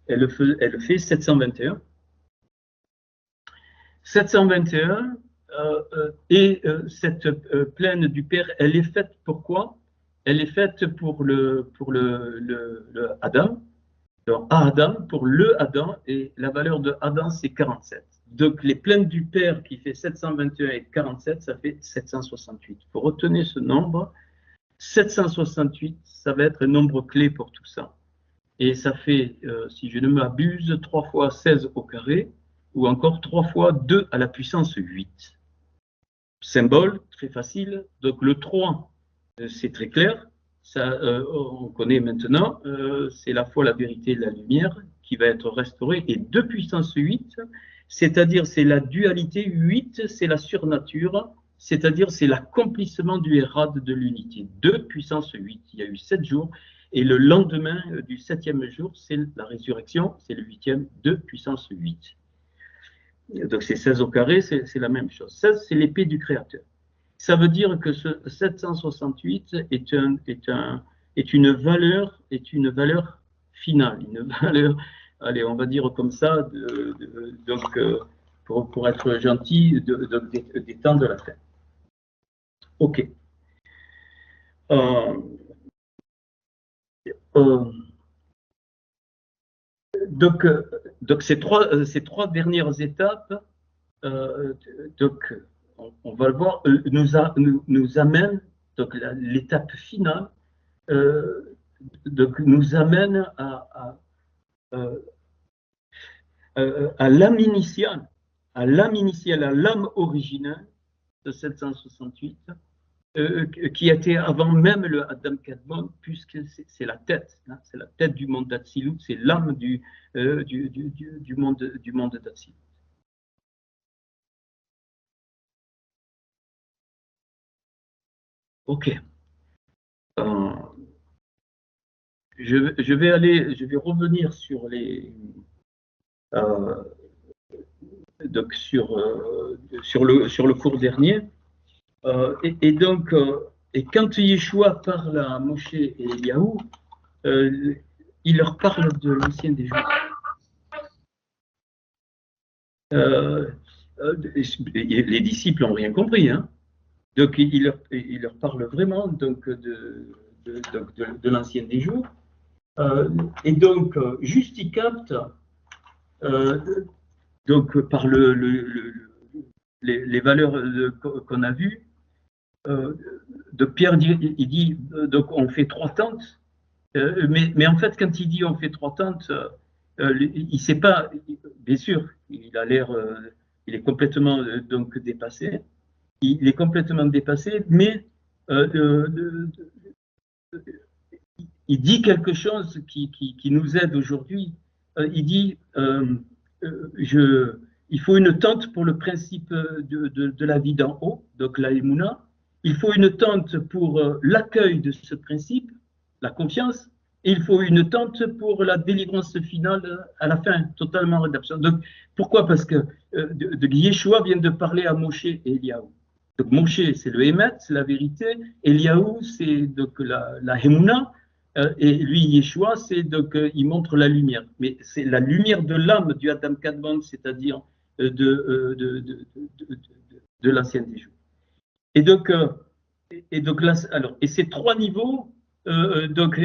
elle fait 721. 721, cette plaine du Père, elle est faite pour quoi? Elle est faite pour le Adam, donc Adam, pour le Adam, et la valeur de Adam, c'est 47. Donc les plaines du Père qui fait 721 et 47, ça fait 768. Il faut retenir ce nombre. 768, ça va être un nombre clé pour tout ça. Et ça fait, si je ne m'abuse, 3 fois 16 au carré, ou encore 3 fois 2 à la puissance 8. Symbole, très facile. Donc le 3, c'est très clair. Ça, on connaît maintenant, c'est la foi, la vérité et la lumière qui va être restaurée. Et 2 puissance 8, c'est-à-dire c'est la dualité. 8, c'est la surnature, c'est-à-dire c'est l'accomplissement du Hérad de l'unité. 2 puissance 8. Il y a eu 7 jours. Et le lendemain du 7e jour, c'est la résurrection, c'est le 8e, 2 puissance 8. Donc c'est 16 au carré, c'est la même chose. 16, c'est l'épée du Créateur. Ça veut dire que ce 768 est une valeur finale, une valeur, allez, on va dire comme ça, donc pour être gentil, des temps de la fin. Ok. Donc ces trois dernières étapes, donc on va le voir, nous amènent, donc l'étape finale, donc nous amène à l'âme initiale, à l'âme originelle de 768, qui était avant même le Adam Kadmon, puisque c'est la tête, hein, c'est la tête du monde d'Atsilut, c'est l'âme du monde d'Atsilut. Ok. Je vais revenir sur les donc sur le cours dernier. Et quand Yeshua parle à Moshe et Eliaou, il leur parle de l'ancien des jours. Les disciples n'ont rien compris, hein. Donc il leur parle vraiment donc de l'ancien des jours. Et donc juste ils captent donc par les valeurs qu'on a vues. Donc Pierre il dit donc on fait 3 tentes, mais en fait quand il dit on fait 3 tentes, il sait pas, bien sûr, il a l'air, il est complètement donc dépassé, il est complètement dépassé, mais il dit quelque chose qui nous aide aujourd'hui. Il dit il faut une tente pour le principe de la vie d'en haut, donc la Emouna. Il faut une tente pour l'accueil de ce principe, la confiance. Et il faut une tente pour la délivrance finale à la fin, totalement rédemption. Donc, pourquoi? Parce que Yeshua vient de parler à Moshe et Eliaou. Donc, Moshe, c'est le Emet, c'est la vérité. Eliaou, c'est donc la Emouna. Et lui, Yeshua, c'est donc il montre la lumière. Mais c'est la lumière de l'âme du Adam Kadmon, c'est-à-dire de l'ancien des jours. Et donc là, alors, et ces 3 niveaux, donc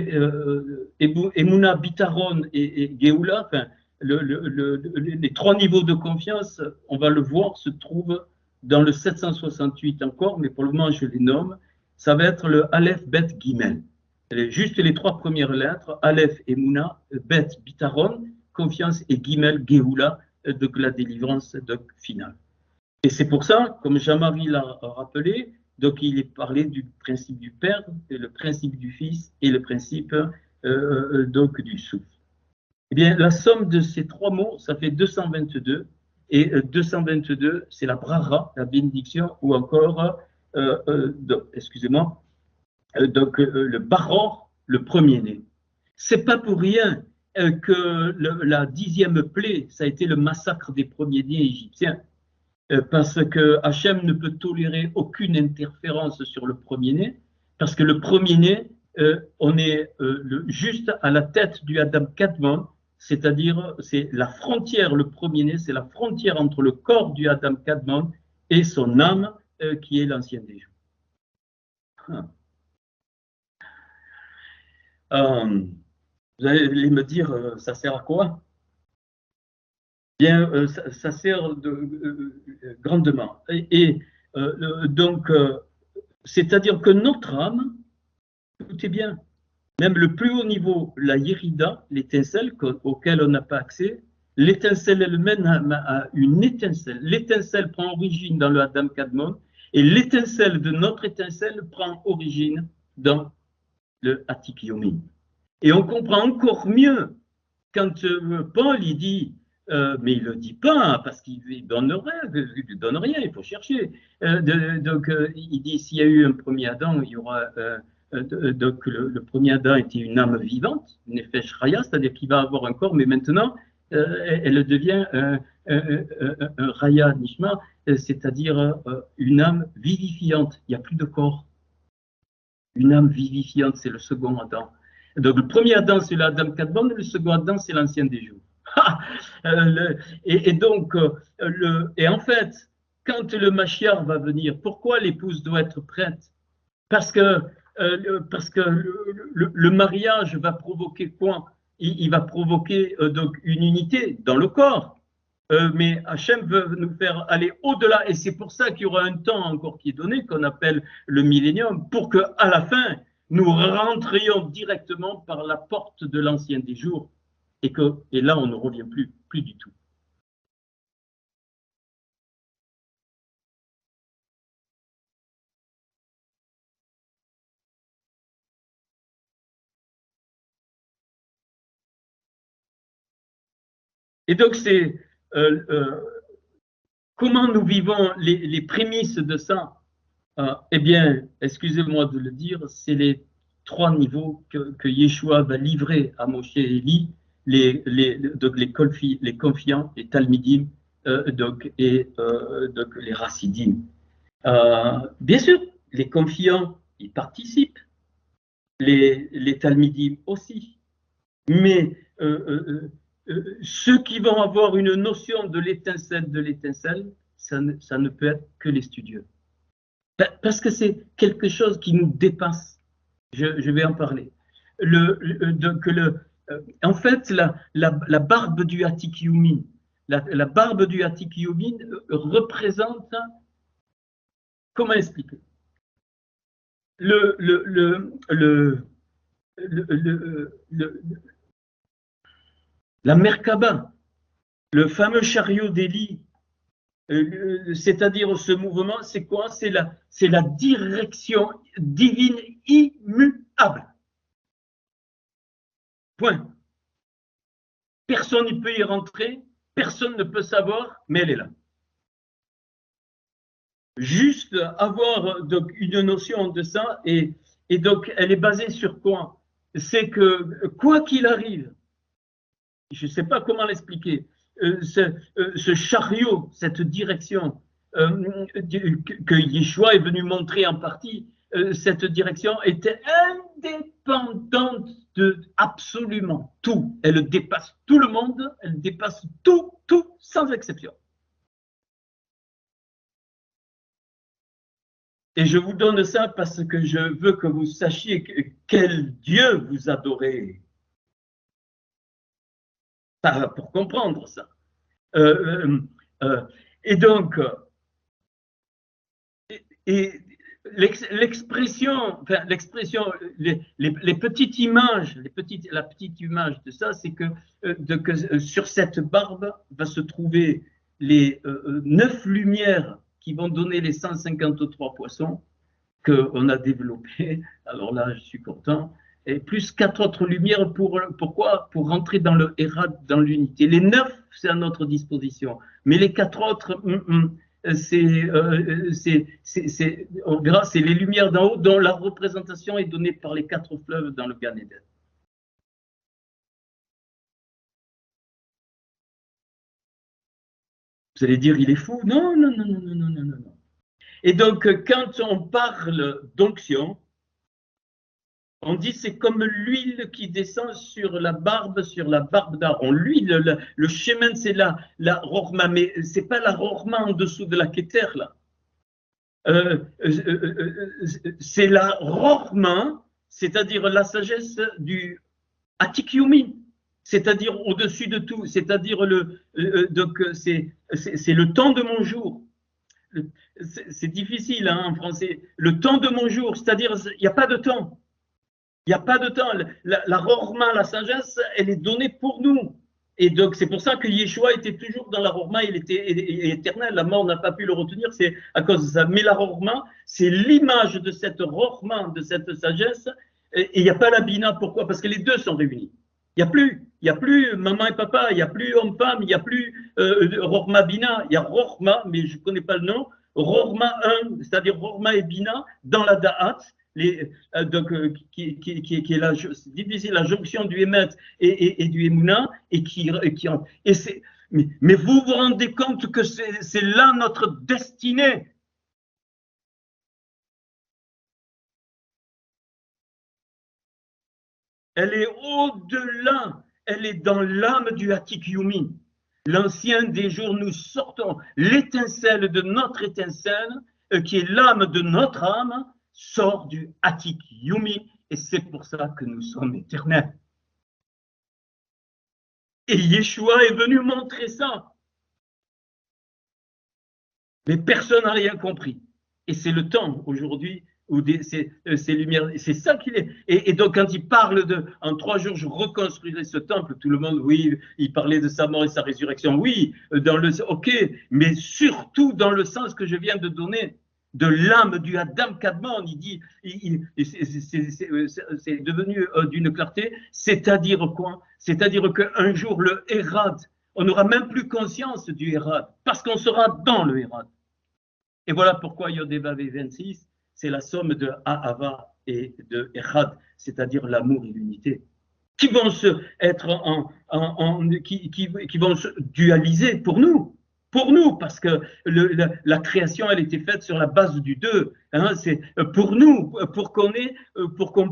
Emouna, Bitaron et Géoula, enfin, les 3 niveaux de confiance, on va le voir, se trouvent dans le 768 encore, mais pour le moment je les nomme. Ça va être le Aleph, Bet, Gimel. Juste les 3 premières lettres, Aleph, Emouna, Bet, Bitaron, confiance, et Gimel, Géoula, de la délivrance finale. Et c'est pour ça, comme Jean-Marie l'a rappelé, donc il est parlé du principe du Père, le principe du Fils et le principe donc du souffle. Eh bien, la somme de ces 3 mots, ça fait 222. Et 222, c'est la brara, la bénédiction, ou encore, excusez-moi, donc le Baror, le premier-né. C'est pas pour rien que la 10e plaie, ça a été le massacre des premiers-nés égyptiens, parce que Hachem ne peut tolérer aucune interférence sur le premier-né, parce que le premier-né, on est juste à la tête du Adam Kadmon, c'est-à-dire c'est la frontière, le premier-né, c'est la frontière entre le corps du Adam Kadmon et son âme, qui est l'ancien des jours. Vous allez me dire, ça sert à quoi? Bien, ça sert grandement. Donc, c'est-à-dire que notre âme, écoutez bien, même le plus haut niveau, la Yérida, l'étincelle auquel on n'a pas accès, l'étincelle elle-même a une étincelle. L'étincelle prend origine dans le Adam Kadmon et l'étincelle de notre étincelle prend origine dans le Atik Yomin. Et on comprend encore mieux quand Paul il dit, mais il ne le dit pas parce qu'il ne donne rien, il faut chercher. Donc il dit s'il y a eu un premier Adam, il y aura donc le premier Adam était une âme vivante, une Nefesh Raya, c'est-à-dire qu'il va avoir un corps, mais maintenant elle devient un Raya Nishma, c'est-à-dire une âme vivifiante. Il n'y a plus de corps. Une âme vivifiante, c'est le second Adam. Donc le premier Adam, c'est l'Adam Kadmon, le second Adam, c'est l'ancien des jours. Et donc, et en fait, quand le Mashiach va venir, pourquoi l'épouse doit être prête? Parce que le mariage va provoquer quoi? Il va provoquer donc une unité dans le corps. Mais Hachem veut nous faire aller au-delà, et c'est pour ça qu'il y aura un temps encore qui est donné, qu'on appelle le millénium, pour qu'à la fin, nous rentrions directement par la porte de l'ancien des jours, et là, on ne revient plus du tout. Et donc, c'est comment nous vivons les prémices de ça? Eh bien, excusez-moi de le dire, c'est les 3 niveaux que Yeshua va livrer à Moshe et Élie, donc les confiants, les talmidim, donc les racidim. Bien sûr, les confiants, ils participent, les talmidim aussi, mais ceux qui vont avoir une notion de l'étincelle, ça ne peut être que les studieux. Parce que c'est quelque chose qui nous dépasse. Je vais en parler. En fait, la barbe du Atik Yumin, la barbe du Atik Yumin représente, comment expliquer, la Merkaba, le fameux chariot d'Élie, c'est-à-dire ce mouvement, c'est quoi? C'est la direction divine immuable. Point. Personne ne peut y rentrer, personne ne peut savoir, mais elle est là. Juste avoir donc une notion de ça, et donc elle est basée sur quoi? C'est que quoi qu'il arrive, je ne sais pas comment l'expliquer, ce chariot, cette direction que Yeshua est venu montrer en partie, cette direction était indépendante de absolument tout. Elle dépasse tout le monde, elle dépasse tout, sans exception. Et je vous donne ça parce que je veux que vous sachiez quel Dieu vous adorez. Pour comprendre ça. Et donc, l'expression, les petites images, la petite image de ça, c'est que sur cette barbe va se trouver les 9 lumières qui vont donner les 153 poissons qu'on a développés. Alors là, je suis content. Et plus 4 autres lumières, pourquoi? Pour rentrer dans le Hérad, dans l'unité. Les 9, c'est à notre disposition. Mais les 4 autres, on verra, c'est les lumières d'en haut dont la représentation est donnée par les 4 fleuves dans le Gan Eden. Vous allez dire, il est fou? Non, non, non, non, non, non, non, non. Et donc, quand on parle d'onction, on dit c'est comme l'huile qui descend sur la barbe d'Aaron. L'huile, le shemen, c'est la rorma, mais c'est pas la rorma en dessous de la kéter, là. C'est la rorma, c'est-à-dire la sagesse du Atik Yumi, c'est-à-dire au-dessus de tout, c'est-à-dire donc c'est le temps de mon jour. C'est difficile hein, en français. Le temps de mon jour, c'est-à-dire il n'y a pas de temps. Il n'y a pas de temps. La rorma, la sagesse, elle est donnée pour nous. Et donc, c'est pour ça que Yeshua était toujours dans la rorma, il était éternel. La mort n'a pas pu le retenir, c'est à cause de ça. Mais la rorma, c'est l'image de cette rorma, de cette sagesse. Et il n'y a pas la bina. Pourquoi? Parce que les deux sont réunis. Il n'y a plus maman et papa, il n'y a plus homme-femme, il n'y a plus rorma bina. Il y a rorma, mais je ne connais pas le nom. Rorma 1, c'est-à-dire rorma et bina dans la da'at. Donc, qui est difficile, la jonction du Emet et du Emouna, mais vous vous rendez compte que c'est là notre destinée. Elle est au-delà, elle est dans l'âme du Atik Yumi. L'ancien des jours, nous sortons l'étincelle de notre étincelle, qui est l'âme de notre âme, sort du Atik Yumi, et c'est pour ça que nous sommes éternels. Et Yeshua est venu montrer ça. Mais personne n'a rien compris. Et c'est le temps aujourd'hui où ces lumières, c'est ça qu'il est. Et donc quand il parle en 3 jours, je reconstruirai ce temple, tout le monde, oui, il parlait de sa mort et sa résurrection, oui, ok, mais surtout dans le sens que je viens de donner, de l'âme du Adam Kadmon, il dit, c'est devenu d'une clarté, c'est-à-dire quoi? C'est-à-dire qu'un jour, le Hérad, on n'aura même plus conscience du Hérad, parce qu'on sera dans le Hérad. Et voilà pourquoi Yodévavé 26, c'est la somme de Ahava et de Echad, c'est-à-dire l'amour et l'unité, qui vont qui vont se dualiser pour nous, parce que la création, elle était faite sur la base du 2. Hein, c'est pour nous, pour qu'on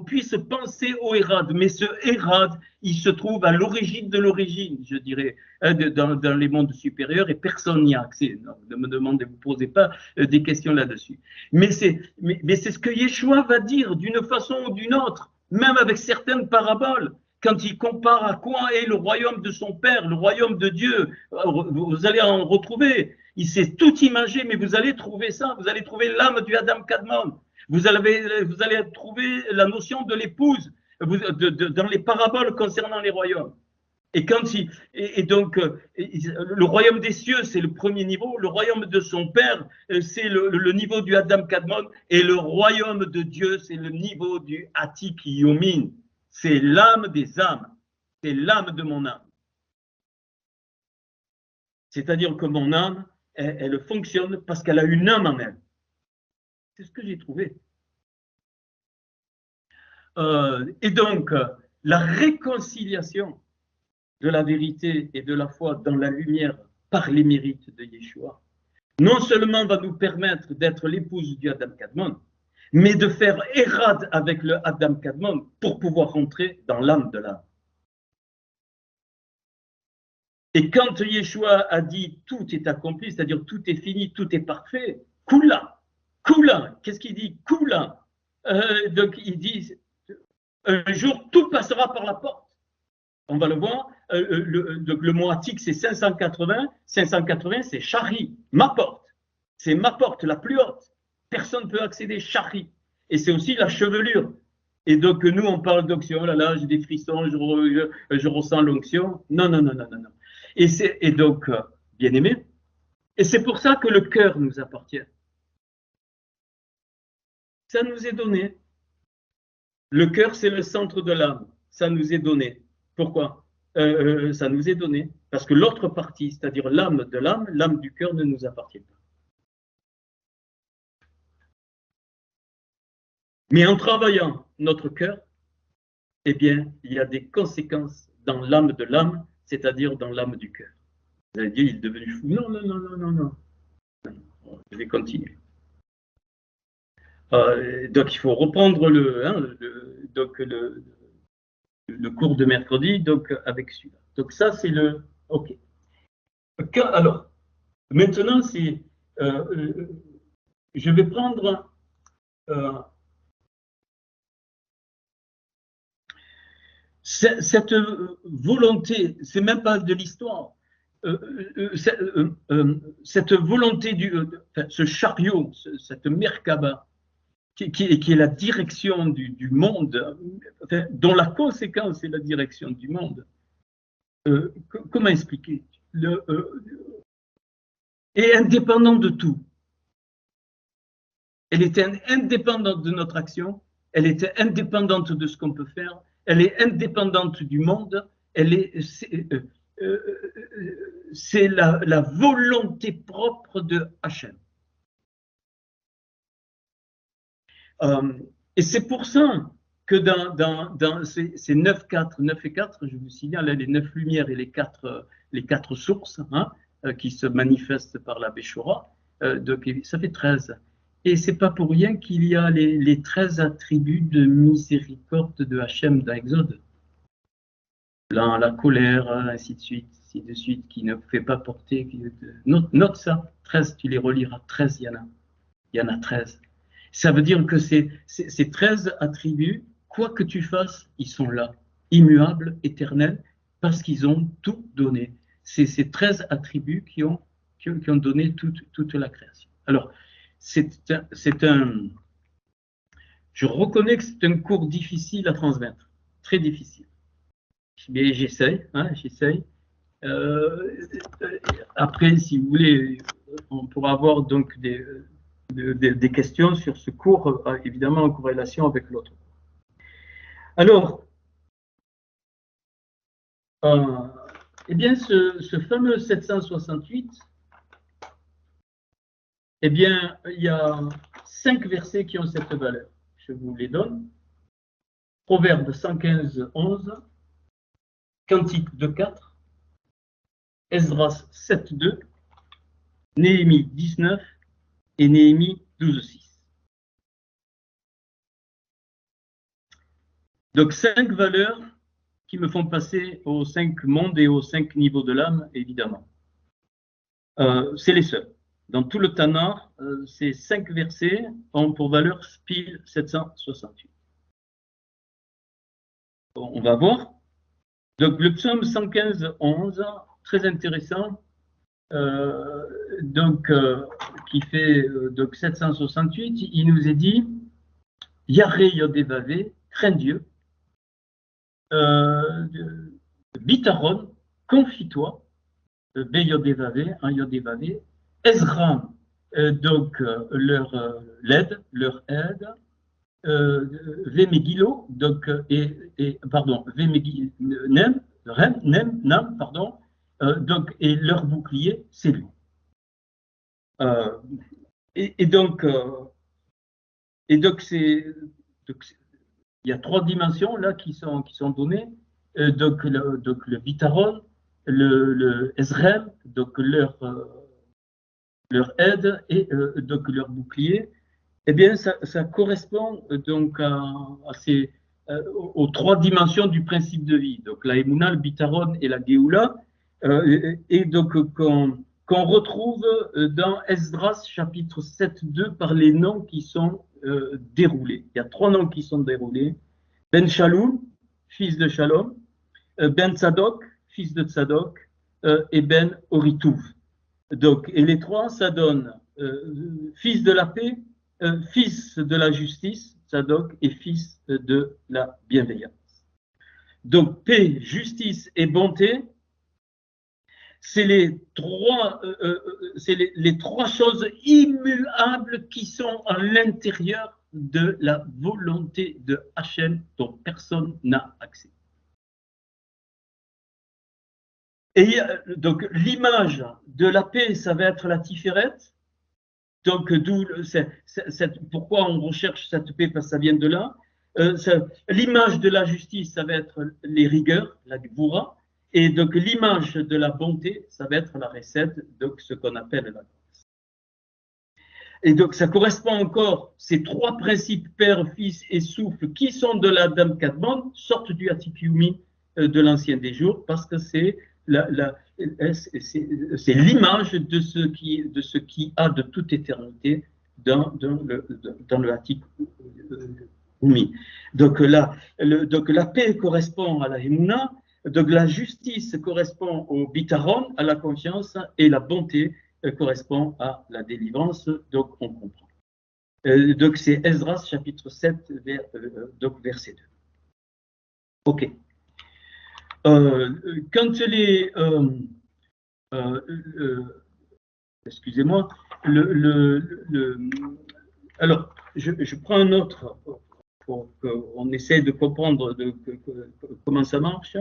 puisse penser au Hérad. Mais ce Hérad, il se trouve à l'origine de l'origine, je dirais, dans les mondes supérieurs, et personne n'y a accès. Non, ne me demandez, vous ne posez pas des questions là-dessus. Mais c'est ce que Yeshua va dire d'une façon ou d'une autre, même avec certaines paraboles. Quand il compare à quoi est le royaume de son Père, le royaume de Dieu, vous allez en retrouver. Il s'est tout imagé, mais vous allez trouver ça. Vous allez trouver l'âme du Adam Kadmon. Vous allez trouver la notion de l'épouse dans les paraboles concernant les royaumes. Et donc, le royaume des cieux, c'est le premier niveau. Le royaume de son Père, c'est le niveau du Adam Kadmon. Et le royaume de Dieu, c'est le niveau du Atik Yomin. C'est l'âme des âmes, c'est l'âme de mon âme. C'est-à-dire que mon âme, elle fonctionne parce qu'elle a une âme en elle. C'est ce que j'ai trouvé. Et donc, la réconciliation de la vérité et de la foi dans la lumière par les mérites de Yeshua, non seulement va nous permettre d'être l'épouse du Adam Kadmon, mais de faire Hérad avec le Adam Kadmon pour pouvoir rentrer dans l'âme de l'âme. Et quand Yeshua a dit tout est accompli, c'est-à-dire tout est fini, tout est parfait, Kula, qu'est-ce qu'il dit? Kula. Donc il dit un jour tout passera par la porte. On va le voir. Le mot attique c'est 580. 580 c'est Shari, ma porte. C'est ma porte la plus haute. Personne ne peut accéder, Shari. Et c'est aussi la chevelure. Et donc, nous, on parle d'onction. Oh là là, j'ai des frissons, je ressens l'onction. Non, non, non, non, non, non. Et donc, bien aimé, et c'est pour ça que le cœur nous appartient. Ça nous est donné. Le cœur, c'est le centre de l'âme. Ça nous est donné. Pourquoi? Ça nous est donné. Parce que l'autre partie, c'est-à-dire l'âme de l'âme du cœur ne nous appartient pas. Mais en travaillant notre cœur, eh bien, il y a des conséquences dans l'âme de l'âme, c'est-à-dire dans l'âme du cœur. Vous allez dire, il est devenu fou. Non, non, non, non, non, non. Je vais continuer. Donc, il faut reprendre le cours de mercredi donc, avec celui-là. Donc, ça, c'est le... OK. Alors, maintenant, c'est... je vais prendre... cette volonté, c'est même pas de l'histoire, cette volonté ce chariot, cette Merkaba, qui est la direction du monde, enfin, dont la conséquence est la direction du monde. Comment expliquer est indépendante de tout. Elle était indépendante de notre action, elle était indépendante de ce qu'on peut faire, elle est indépendante du monde, c'est la volonté propre de Hachem. Et c'est pour ça que dans ces 9 et 4, je vous signale les 9 lumières et les 4 sources hein, qui se manifestent par la Béchora, donc ça fait 13. Et c'est pas pour rien qu'il y a les 13 attributs de miséricorde de Hachem dans Exode. La colère, ainsi de suite, qui ne fait pas porter. Note ça, 13, tu les reliras, 13, il y en a 13. Ça veut dire que ces 13 attributs, quoi que tu fasses, ils sont là, immuables, éternels, parce qu'ils ont tout donné. C'est ces 13 attributs qui ont donné toute la création. Alors, je reconnais que c'est un cours difficile à transmettre, très difficile. Mais j'essaye, hein, j'essaye. Après, si vous voulez, on pourra avoir donc des questions sur ce cours, évidemment en corrélation avec l'autre. Alors, eh bien, ce fameux 768, eh bien, il y a 5 versets qui ont cette valeur. Je vous les donne. Proverbe 115, 11, Cantique 2, 4, Esdras 7, 2, Néhémie 19 et Néhémie 12, 6. Donc, 5 valeurs qui me font passer aux 5 mondes et aux 5 niveaux de l'âme, évidemment. C'est les seuls. Dans tout le Tanakh, ces 5 versets ont pour valeur pile 768. Bon, on va voir. Donc, le psaume 115, 11, très intéressant, qui fait donc 768, il nous est dit Yaré Yodévavé, crains Dieu, Bitaron, confie-toi, Yodévavé, Yodévavé, Ezra, leur aide, Vemegilo, donc, Nam, pardon, donc, et leur bouclier, c'est lui. Et donc, il y a 3 dimensions là qui sont données. Donc, le Bitaron, le Ezrem, donc leur aide et donc leur bouclier. Eh bien, ça correspond donc aux 3 dimensions du principe de vie. Donc, la Emouna, le Bitaron et la Géoula. Et donc, qu'on retrouve dans Esdras chapitre 7.2 par les noms qui sont déroulés. Il y a 3 noms qui sont déroulés. Ben Shalom, fils de Shalom, Ben Tzadok, fils de Tzadok, et Ben Oritouv. Donc, et les 3, ça donne fils de la paix, fils de la justice, Tzadok, et fils de la bienveillance. Donc, paix, justice et bonté, c'est les 3 choses immuables qui sont à l'intérieur de la volonté de Hachem dont personne n'a accès. Et donc l'image de la paix, ça va être la Tiferet, Donc, pourquoi on recherche cette paix? Parce que ça vient de là. L'image de la justice, ça va être les rigueurs, la gvoura, et donc l'image de la bonté, ça va être la recette, donc ce qu'on appelle la grâce. Et donc, ça correspond encore, ces trois principes, Père, Fils et Souffle, qui sont de l'Adam Kadmon, sortent du Atikiyumin de l'Ancien des Jours, parce que c'est l'image de ce qui a de toute éternité dans le Atikiyumin. Donc, la paix correspond à la Hemuna, donc la justice correspond au Bitaron, à la confiance, et la bonté correspond à la délivrance, donc on comprend. Donc c'est Esdras chapitre 7, donc verset 2. Ok. Quand les... excusez-moi. Alors, je prends un autre pour qu'on essaie de comprendre comment ça marche.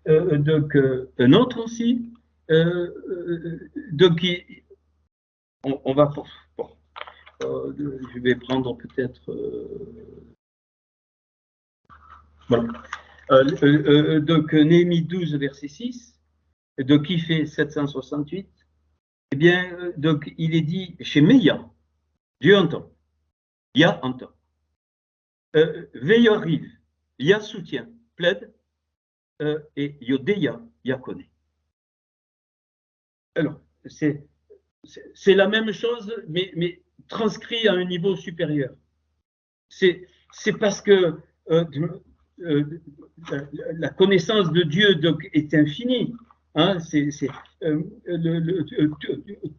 Donc, un autre aussi. Donc, on va... Bon, je vais prendre peut-être... voilà. Donc, Néhémie 12, verset 6, donc qui fait 768, eh bien, donc il est dit chez Meya, Dieu entend, Yah entend. Veilloriv, Yah soutient, plaide, et Yodeya, Yah connaît. Alors, c'est la même chose, mais transcrit à un niveau supérieur. C'est parce que la connaissance de Dieu donc, est infinie. Hein,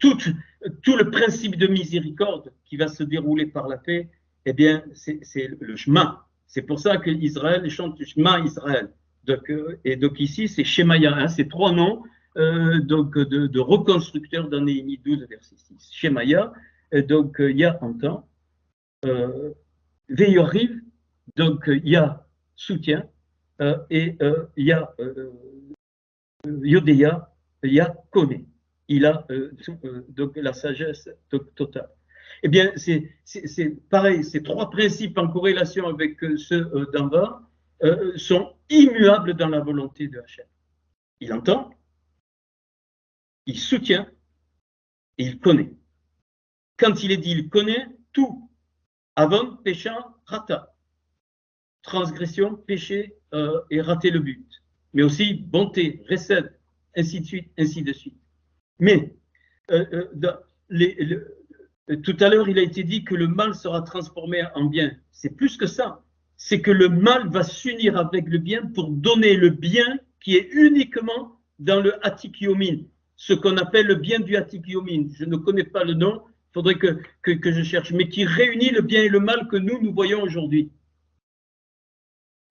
tout le principe de miséricorde qui va se dérouler par la paix, eh bien, c'est le Shema. C'est pour ça que Israël chante Shema Israël. Donc, et donc ici, c'est Shemaya. Hein, c'est trois noms donc de reconstructeurs dans Néhémie 12, verset 6. Shemaya, donc Yah entend. Veilloriv, donc Yah soutient, et Yah Yodeya, Yah connaît. Il a donc la sagesse totale. Eh bien, c'est pareil, ces trois principes en corrélation avec ceux d'en bas sont immuables dans la volonté de Hachem. Il entend, il soutient et il connaît. Quand il est dit il connaît, tout, avant, péchant, rata. Transgression, péché et rater le but. Mais aussi bonté, recède, ainsi de suite, ainsi de suite. Mais tout à l'heure, il a été dit que le mal sera transformé en bien. C'est plus que ça. C'est que le mal va s'unir avec le bien pour donner le bien qui est uniquement dans le Atikiyumin, ce qu'on appelle le bien du Atikiyumin. Je ne connais pas le nom, il faudrait que je cherche, mais qui réunit le bien et le mal que nous voyons aujourd'hui.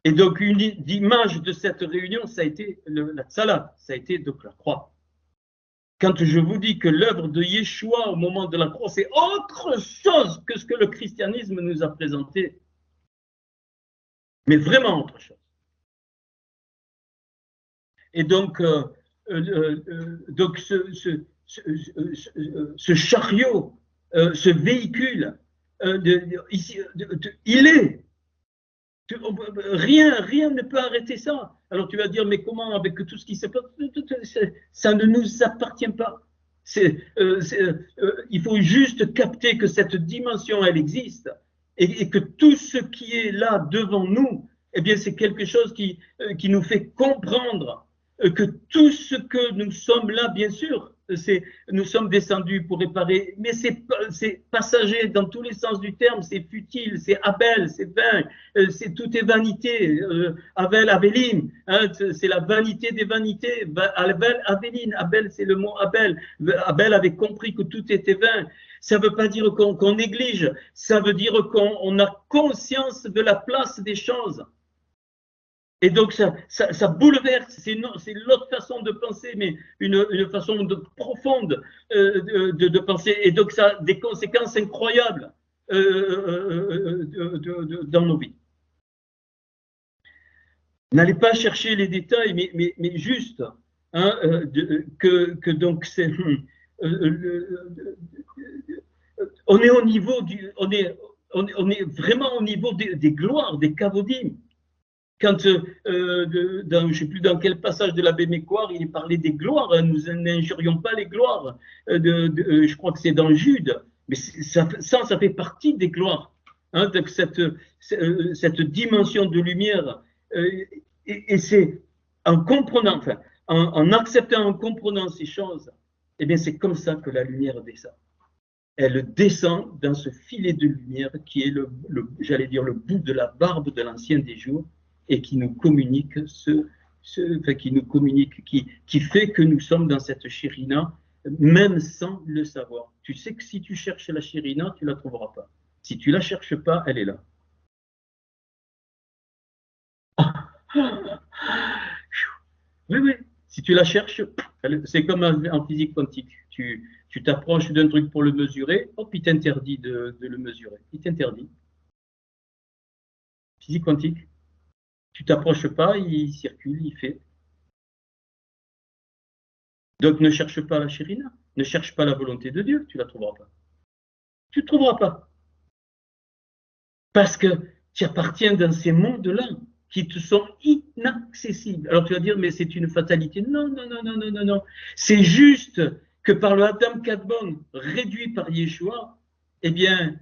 Et donc, une image de cette réunion, ça a été la tzala, ça a été donc la croix. Quand je vous dis que l'œuvre de Yeshua au moment de la croix, c'est autre chose que ce que le christianisme nous a présenté. Mais vraiment autre chose. Et donc, ce chariot, ce véhicule, il est. Rien ne peut arrêter ça. Alors tu vas dire, mais comment avec tout ce qui se passe? Ça ne nous appartient pas. Il faut juste capter que cette dimension, elle existe et que tout ce qui est là devant nous, eh bien, c'est quelque chose qui nous fait comprendre que tout ce que nous sommes là, bien sûr, nous sommes descendus pour réparer, mais c'est passager dans tous les sens du terme, c'est futile, c'est Abel, c'est vain, tout est vanité. Abel, Abéline, hein, c'est la vanité des vanités. Abel, Abéline, Abel, c'est le mot Abel. Abel avait compris que tout était vain. Ça ne veut pas dire qu'on néglige, ça veut dire qu'on a conscience de la place des choses. Et donc, ça bouleverse, c'est l'autre façon de penser, mais une façon profonde de penser. Et donc, ça a des conséquences incroyables dans nos vies. N'allez pas chercher les détails, mais juste que donc c'est on est au niveau on est vraiment au niveau des gloires, des cavodim. Quand, je ne sais plus dans quel passage de l'abbé Mécoire, il parlait des gloires, hein, nous n'injurions pas les gloires. Je crois que c'est dans Jude, mais ça fait partie des gloires. Hein, donc cette dimension de lumière, et c'est en comprenant, enfin, en acceptant, en comprenant ces choses, eh bien c'est comme ça que la lumière descend. Elle descend dans ce filet de lumière qui est j'allais dire, le bout de la barbe de l'ancien des jours et qui nous communique qui fait que nous sommes dans cette Shérina, même sans le savoir. Tu sais que si tu cherches la Shérina, tu ne la trouveras pas. Si tu ne la cherches pas, elle est là. Oui, oui. Si tu la cherches, c'est comme en physique quantique. Tu t'approches d'un truc pour le mesurer, hop, il t'interdit de le mesurer. Il t'interdit. Physique quantique. Tu t'approches pas, il circule, il fait. Donc ne cherche pas la chérina, ne cherche pas la volonté de Dieu, tu ne la trouveras pas. Tu ne trouveras pas. Parce que tu appartiens dans ces mondes-là qui te sont inaccessibles. Alors tu vas dire, mais c'est une fatalité. Non, non, non, non, non, non, non. C'est juste que par le Adam Kadmon, réduit par Yeshua, eh bien,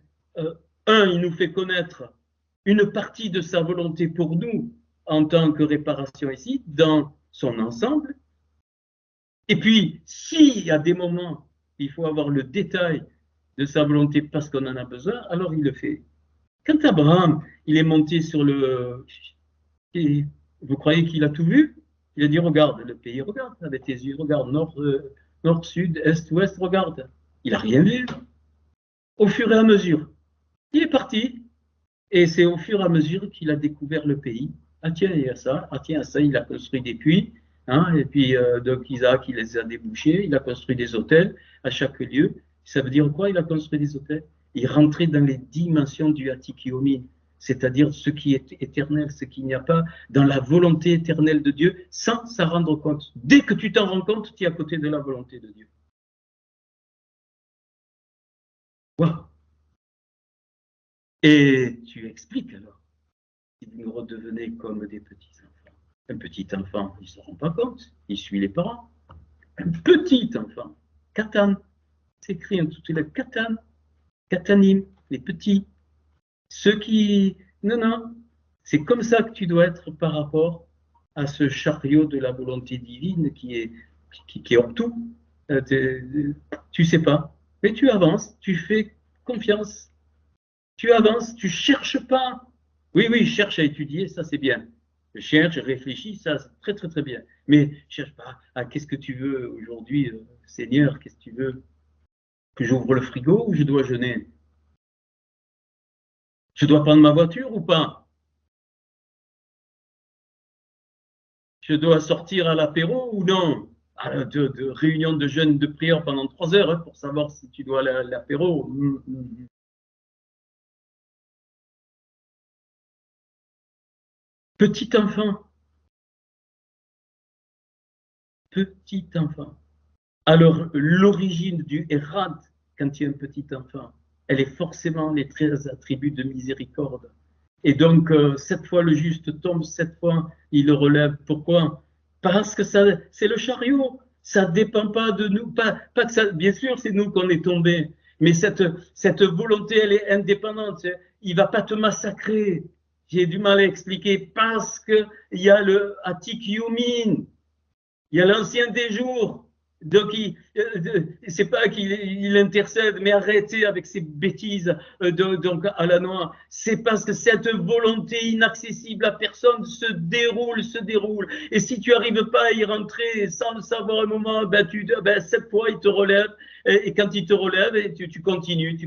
il nous fait connaître une partie de sa volonté pour nous en tant que réparation ici, dans son ensemble. Et puis, si à des moments, il faut avoir le détail de sa volonté parce qu'on en a besoin, alors il le fait. Quand Abraham, il est monté sur le... Vous croyez qu'il a tout vu? Il a dit, regarde le pays, regarde avec tes yeux, regarde nord, sud, est, ouest, regarde. Il n'a rien vu. Au fur et à mesure, il est parti. Et c'est au fur et à mesure qu'il a découvert le pays. Ah tiens, il y a ça. Ah tiens, ça, il a construit des puits. Hein, et puis, donc Isaac, il les a débouchés. Il a construit des hôtels à chaque lieu. Ça veut dire quoi, il a construit des hôtels? Il rentrait dans les dimensions du Hatikiomin, c'est-à-dire ce qui est éternel, ce qu'il n'y a pas, dans la volonté éternelle de Dieu, sans s'en rendre compte. Dès que tu t'en rends compte, tu es à côté de la volonté de Dieu. Wow. Et tu expliques alors, si vous nous redevenez comme des petits enfants. Un petit enfant, il ne se rend pas compte, il suit les parents. Un petit enfant, Katan, c'est écrit en tout le Katan, Katanim, les petits. Ceux qui. Non, non, c'est comme ça que tu dois être par rapport à ce chariot de la volonté divine qui est hors tout. Tu sais pas, mais tu avances, tu fais confiance, tu avances, tu cherches pas. Oui, oui, cherche à étudier, ça c'est bien. Je cherche, je réfléchis, ça c'est très très très bien. Mais cherche pas à qu'est-ce que tu veux aujourd'hui, Seigneur, qu'est-ce que tu veux? Que j'ouvre le frigo ou je dois jeûner? Je dois prendre ma voiture ou pas? Je dois sortir à l'apéro ou non? De réunion de jeûne de prière pendant 3 heures hein, pour savoir si tu dois aller à l'apéro. Petit enfant, petit enfant. Alors, l'origine du Erad, quand tu es un petit enfant, elle est forcément les 13 attributs de miséricorde. Et donc, 7 fois le juste tombe, 7 fois il le relève. Pourquoi? Parce que c'est le chariot. Ça ne dépend pas de nous. Pas que ça, bien sûr, c'est nous qu'on est tombés. Mais cette volonté, elle est indépendante. Il ne va pas te massacrer. J'ai du mal à expliquer parce qu'il y a le Atik Yumin, il y a l'ancien des jours. Donc, c'est pas qu'il intercède, mais arrêtez avec ces bêtises donc à la noix. C'est parce que cette volonté inaccessible à personne se déroule, se déroule. Et si tu n'arrives pas à y rentrer sans le savoir un moment, cette fois, il te relève. Et quand il te relève, tu continues,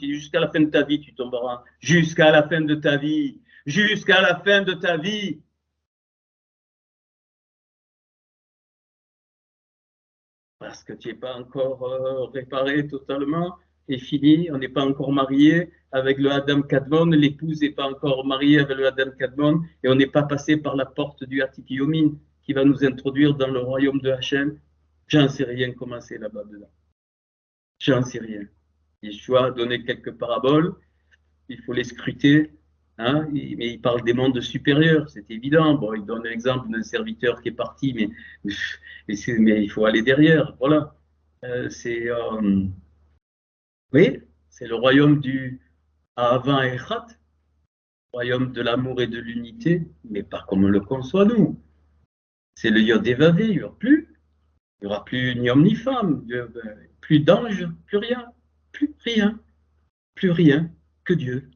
jusqu'à la fin de ta vie, tu tomberas. Jusqu'à la fin de ta vie. Jusqu'à la fin de ta vie. Parce que tu n'es pas encore réparé totalement et fini, on n'est pas encore marié avec le Adam Kadmon, l'épouse n'est pas encore mariée avec le Adam Kadmon et on n'est pas passé par la porte du Atik Yomin qui va nous introduire dans le royaume de Hachem. J'en sais rien comment c'est là-bas dedans. J'en sais rien. Yeshua a donné quelques paraboles, il faut les scruter, hein, mais il parle des mondes supérieurs, c'est évident. Bon, il donne l'exemple d'un serviteur qui est parti, mais il faut aller derrière, voilà. Oui, c'est le royaume du Ahava Echad, royaume de l'amour et de l'unité, mais pas comme on le conçoit nous. C'est le Yod Evavé, il n'y aura plus. Il n'y aura plus ni homme ni femme, plus d'anges, plus rien, plus rien, plus rien que Dieu.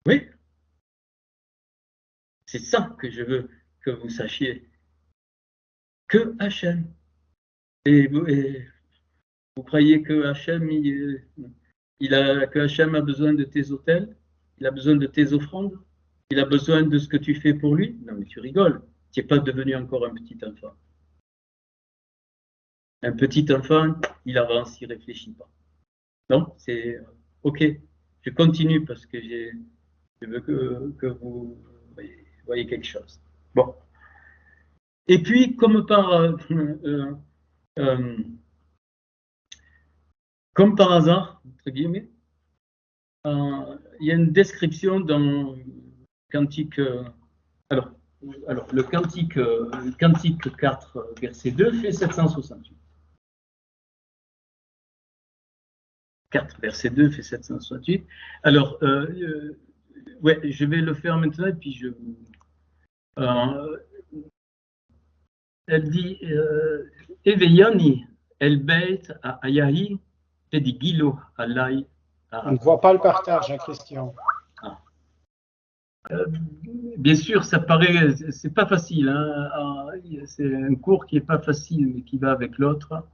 Oui, c'est ça que je veux que vous sachiez. Que Hachem. Et vous croyez que Hachem, que Hachem a besoin de tes autels? Il a besoin de tes offrandes? Il a besoin de ce que tu fais pour lui? Non, mais tu rigoles. Tu n'es pas devenu encore un petit enfant. Un petit enfant, il avance, il ne réfléchit pas. Non, c'est OK. Je continue parce que je veux que vous voyez quelque chose. Bon. Et puis, comme par hasard, entre guillemets, il y a une description dans le Cantique. Alors, le Cantique 4, verset 2 fait 768. 4, verset 2 fait 768. Alors, ouais, je vais le faire maintenant et puis elle dit Eveyani, El Beit Ayahi, Tedigilo Alai. On ne voit pas le partage, Christian. Bien sûr, ça paraît, c'est pas facile. Hein, c'est un cours qui est pas facile, mais qui va avec l'autre.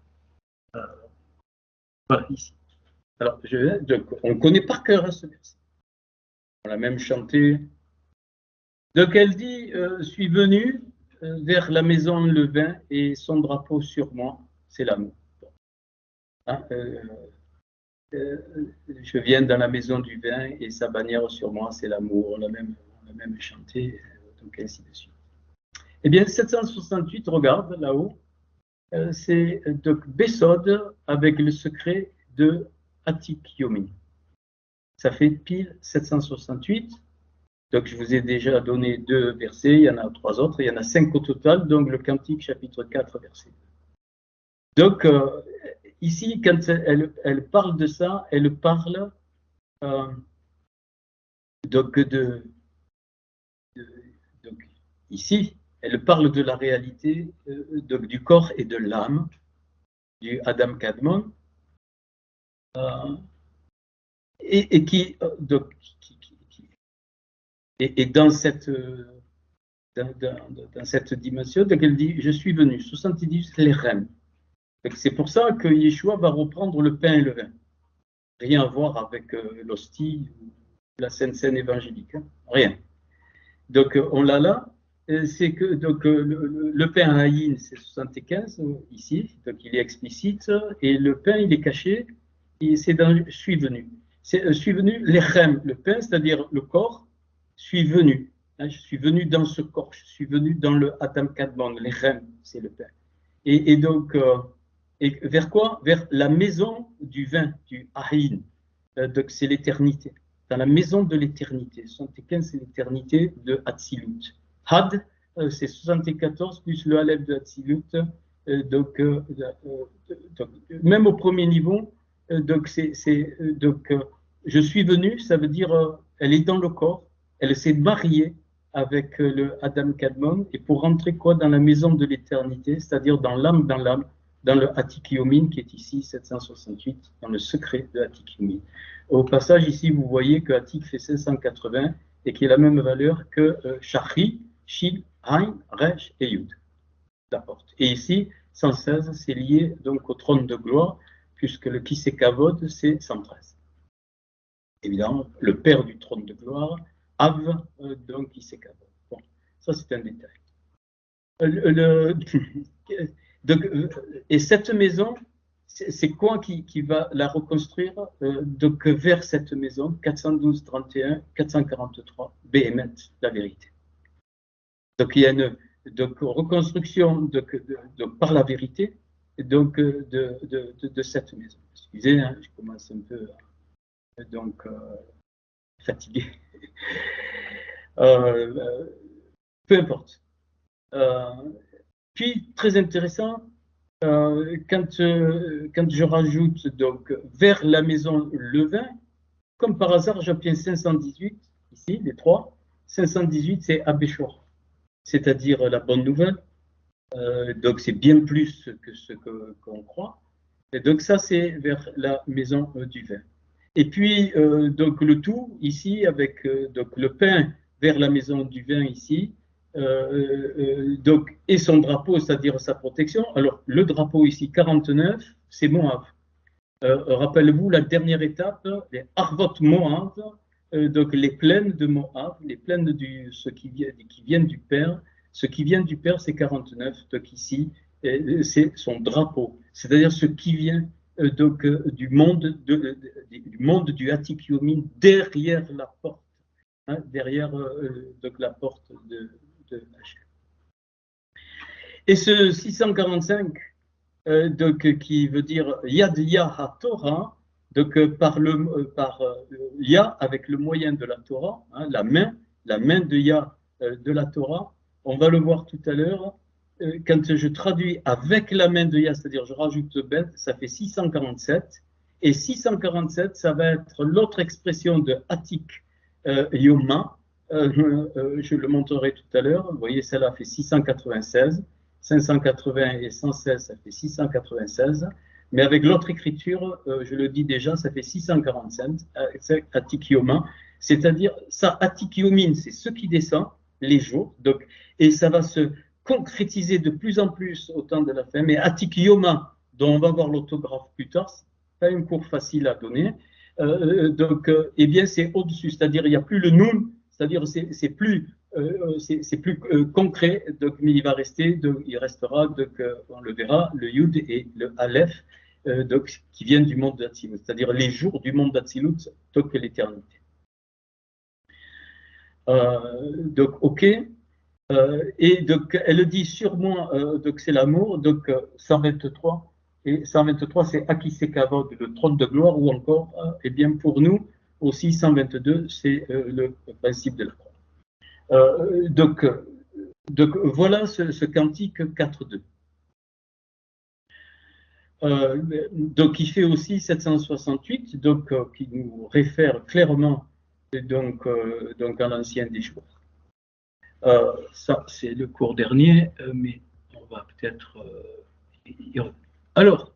Voilà, ici. Alors, on connaît par cœur ce verset. On l'a même chanté. Donc, elle dit suis venu vers la maison le vin et son drapeau sur moi, c'est l'amour. Hein, je viens dans la maison du vin et sa bannière sur moi, c'est l'amour. On l'a même chanté, donc ainsi de suite. Eh bien, 768, regarde là-haut, c'est donc Bessod avec le secret de Atik Yomi. Ça fait pile 768. Donc, je vous ai déjà donné 2 versets, il y en a 3 autres, il y en a 5 au total, donc le Cantique chapitre 4, verset 2. Donc, ici, quand elle parle de ça, elle parle donc ici, elle parle de la réalité donc, du corps et de l'âme, du Adam Kadmon, et qui, donc, et dans cette dimension, donc elle dit je suis venu, 70 les reines. C'est pour ça que Yeshua va reprendre le pain et le vin. Rien à voir avec l'hostie ou la Sainte Seine évangélique, hein. Rien. Donc on l'a là, c'est que donc, le pain à Haïn, c'est 75 ici, donc il est explicite, et le pain il est caché, et c'est dans je suis venu. Je suis venu, l'echem, le pain, c'est-à-dire le corps, suis venu. Hein, je suis venu dans ce corps, je suis venu dans le Adam Kadmon, l'echem, c'est le pain. Et donc, et vers quoi? Vers la maison du vin, du Ahin. Donc c'est l'éternité. Dans la maison de l'éternité. 75, c'est l'éternité de Hatzilut. Had, c'est 74 plus le Aleph de Hatzilut. Donc, même au premier niveau, donc, je suis venu, ça veut dire, elle est dans le corps, elle s'est mariée avec le Adam Kadmon, et pour rentrer quoi dans la maison de l'éternité, c'est-à-dire dans l'âme, dans le Atik Yomin, qui est ici 768, dans le secret de Atik Yomin. Au passage, ici, vous voyez que Atik fait 580 et qui a la même valeur que Shachri, Shil, Hain, Resh et Yud. Et ici, 116, c'est lié donc au trône de gloire, puisque le Kisekavod, c'est 113. Évidemment, le père du trône de gloire, Av, donc Kisekavod. Bon, ça c'est un détail. Donc, et cette maison, c'est quoi qui va la reconstruire donc vers cette maison, 412, 31, 443, Béhémet, la vérité. Donc il y a une reconstruction par la vérité, donc, de cette maison. Excusez, hein, je commence un peu donc fatigué. Peu importe. Puis, très intéressant, quand je rajoute donc vers la maison Levin, comme par hasard, j'obtiens 518, ici, les trois. 518, c'est Abéchor, c'est-à-dire la bonne nouvelle. Donc, c'est bien plus que ce qu'on croit. Et donc, ça, c'est vers la maison du vin. Et puis, donc, le tout, ici, avec donc, le pain vers la maison du vin, ici, donc, et son drapeau, c'est-à-dire sa protection. Alors, le drapeau, ici, 49, c'est Moab. Rappelez-vous la dernière étape, les Arvot Moab, donc les plaines de Moab, les plaines de ce qui viennent du Père. Ce qui vient du Père, c'est 49, donc ici, c'est son drapeau, c'est-à-dire ce qui vient donc du monde du Atikyomin derrière la porte, hein, derrière donc la porte de Hachem. Et ce 645, donc, qui veut dire Yad Yah HaTorah, donc par Yah avec le moyen de la Torah, hein, la main de Yah de la Torah. On va le voir tout à l'heure. Quand je traduis avec la main de Yah, c'est-à-dire je rajoute le bet, ça fait 647. Et 647, ça va être l'autre expression de Atik Yoma. Je le montrerai tout à l'heure. Vous voyez, celle-là fait 696. 580 et 116, ça fait 696. Mais avec l'autre écriture, je le dis déjà, ça fait 645, Atikioma. C'est-à-dire, ça, Atikiomin, c'est ce qui descend, les jours. Donc, et ça va se concrétiser de plus en plus au temps de la fin. Mais Atikioma, dont on va voir l'autographe plus tard, c'est pas un cours facile à donner. Donc, eh bien, c'est au-dessus. C'est-à-dire, il n'y a plus le Nun, c'est-à-dire, c'est plus concret, donc, mais il restera, donc, on le verra, le Yud et le Aleph, donc, qui viennent du monde d'Atsilut, c'est-à-dire les jours du monde d'Atsilut, donc l'éternité. Donc, ok. Et donc, elle dit sur moi, donc c'est l'amour, donc 123, et 123, c'est Akisekavod, le trône de gloire, ou encore, eh bien, pour nous, aussi 122, c'est le principe de la croix. Donc, voilà ce cantique 4.2. Donc, il fait aussi 768, donc, qui nous réfère clairement donc à l'ancien des jours. Ça, c'est le cours dernier, mais on va peut-être y revenir. Alors,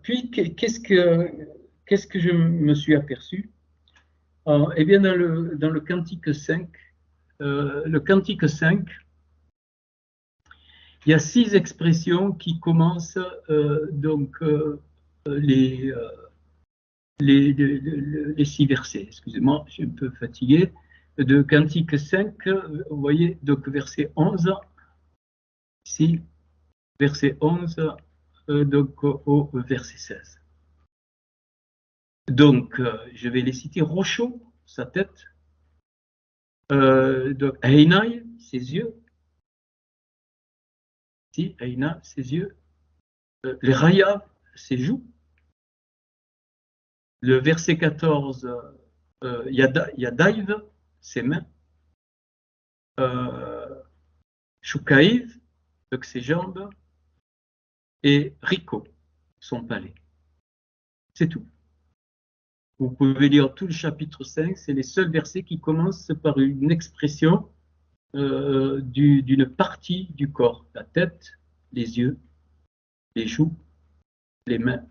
puis, qu'est-ce que je me suis aperçu? Eh bien, dans le cantique 5, le cantique 5, il y a 6 expressions qui commencent donc les 6 versets. Excusez-moi, je suis un peu fatigué. De Cantique 5, vous voyez, donc verset 11, ici, verset 11, donc au verset 16. Donc, je vais les citer. Rocho, sa tête. Donc, Einai, ses yeux. Ici, Eina, ses yeux. Les Raya, ses joues. Le verset 14, Yadaïv, ses mains. Shukaïv, donc ses jambes. Et Rico, son palais. C'est tout. Vous pouvez lire tout le chapitre 5, c'est les seuls versets qui commencent par une expression d'une partie du corps. La tête, les yeux, les joues, les mains,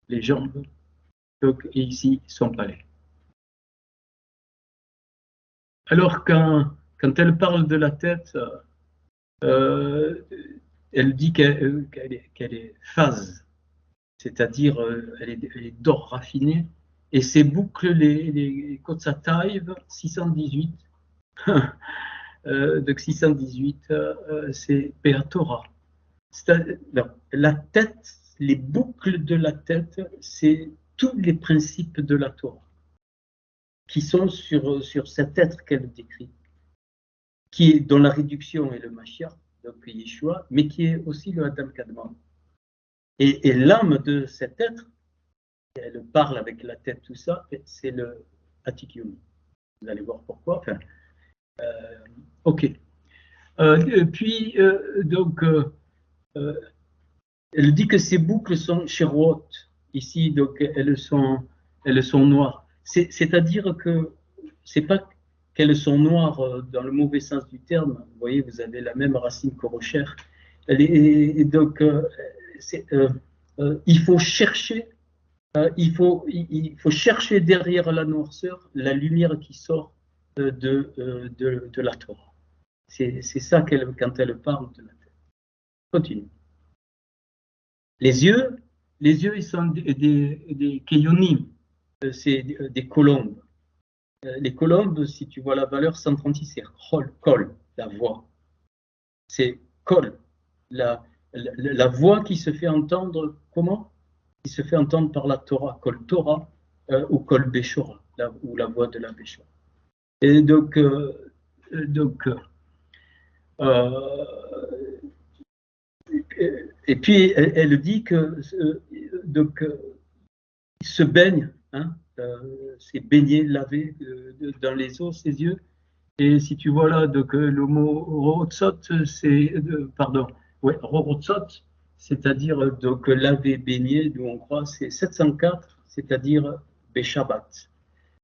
les jambes, donc, et ici, son palais. Alors, quand elle parle de la tête, elle dit qu'elle est phase, c'est-à-dire elle est d'or raffiné, et ses boucles, les Kotsataïv, 618, donc 618, c'est Beatora. La tête, les boucles de la tête, c'est tous les principes de la Torah qui sont sur cet être qu'elle décrit, dont la réduction est le Mashiach, donc Yeshua, mais qui est aussi le Adam Kadmon. Et l'âme de cet être, elle parle avec la tête, tout ça, c'est le Atik Yomi. Vous allez voir pourquoi. Enfin, ok. Puis, donc, elle dit que ces boucles sont chérotes. Ici, donc, elles sont noires. C'est-à-dire que c'est pas qu'elles sont noires dans le mauvais sens du terme. Vous voyez, vous avez la même racine qu'Orocher. Donc, il faut chercher. Il faut chercher derrière la noirceur la lumière qui sort de la Torah. C'est ça quand elle parle de la tête. Continue. Les yeux, ils sont des keyonim, c'est des colombes. Les colombes, si tu vois la valeur 136, c'est kol, la voix. C'est kol, la voix qui se fait entendre, comment? Qui se fait entendre par la Torah, kol Torah ou kol Beshora, ou la voix de la Beshora. Et donc et puis elle dit que il se baigne, hein, c'est baigner, laver dans les eaux ses yeux. Et si tu vois là, donc le mot rotsot, c'est pardon, ouais, rotsot, c'est-à-dire donc laver, baigner, d'où on croit, c'est 704, c'est-à-dire Shabbat.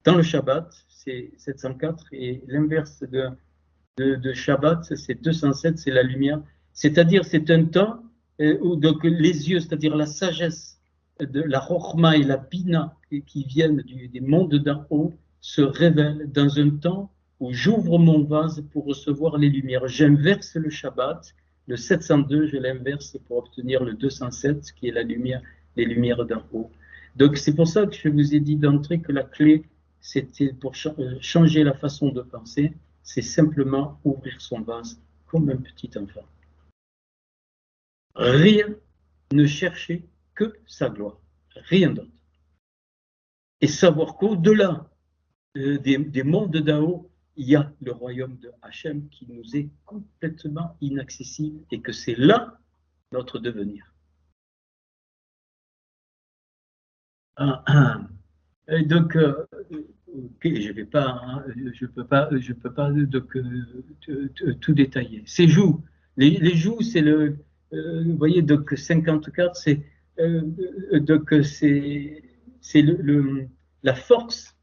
Dans le Shabbat, c'est 704 et l'inverse de Shabbat, c'est 207, c'est la lumière. C'est-à-dire, c'est un temps où donc, les yeux, c'est-à-dire la sagesse, de la Chokhma et la Bina qui viennent des mondes d'en haut, se révèlent dans un temps où j'ouvre mon vase pour recevoir les lumières. J'inverse le Shabbat, le 702, je l'inverse pour obtenir le 207, qui est la lumière, les lumières d'en haut. Donc, c'est pour ça que je vous ai dit d'entrée que la clé, c'était pour changer la façon de penser, c'est simplement ouvrir son vase comme un petit enfant. Rien, ne chercher que sa gloire, rien d'autre. Et savoir qu'au-delà des mondes d'en-haut, il y a le royaume de Hachem qui nous est complètement inaccessible et que c'est là notre devenir. Et donc, okay, je peux pas donc, tout détailler. Ces joues, les joues, c'est le, vous voyez, donc 54, c'est donc c'est la force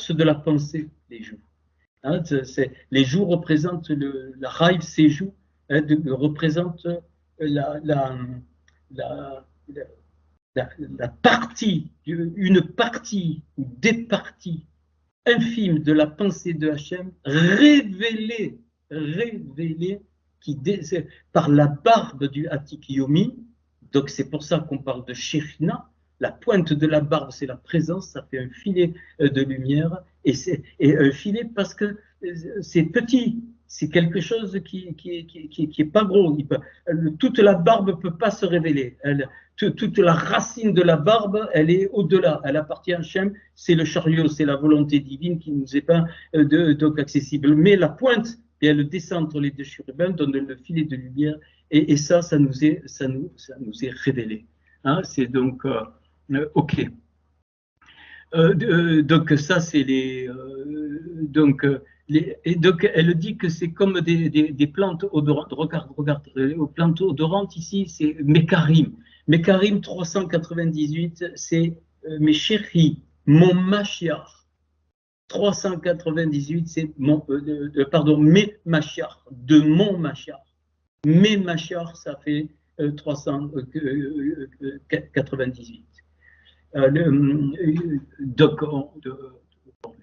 de la pensée, les joues. Hein, les joues représentent la raiv, ces joues représentent la partie, une partie ou des parties infimes de la pensée de Hachem révélée par la barbe du Atik Yomi. Donc c'est pour ça qu'on parle de Shechina. La pointe de la barbe, c'est la présence, ça fait un filet de lumière et un filet parce que c'est petit. C'est quelque chose qui est pas gros. Toute la barbe ne peut pas se révéler. Toute la racine de la barbe, elle est au-delà. Elle appartient à Hachem. C'est le chariot, c'est la volonté divine qui nous est pas donc accessible. Mais la pointe, et elle descend entre les deux chérubins, donne le filet de lumière. Et ça nous est révélé. Hein, c'est donc ok. Donc ça, c'est les et donc, elle dit que c'est comme des plantes odorantes. Regarde, aux plantes odorantes ici, c'est Mekarim. Mekarim 398, c'est mes chéris, mon Mashiach. 398, c'est mes Mashiach, de mon Mashiach. Mes Mashiach, ça fait 398. Donc,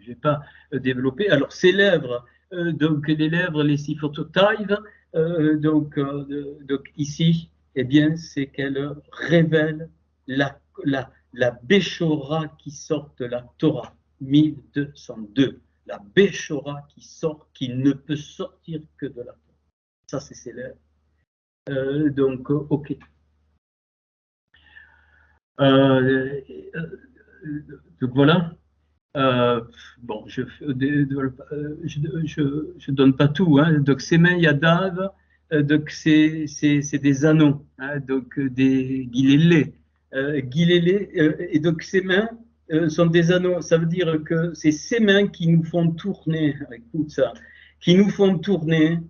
je n'ai pas développé. Alors, ces lèvres, donc les lèvres, les sifototaïves, donc ici, eh bien, c'est qu'elle révèle la Béchora qui sort de la Torah, 1202. La Béchora qui ne peut sortir que de la Torah. Ça, c'est ses lèvres. Donc, ok. Donc voilà. Bon, je donne pas tout. Hein. Donc Semen Yadav, donc c'est des anneaux, hein, donc des guilélés. Et donc ces mains sont des anneaux. Ça veut dire que c'est ces mains qui nous font tourner. Écoute ça, qui nous font tourner.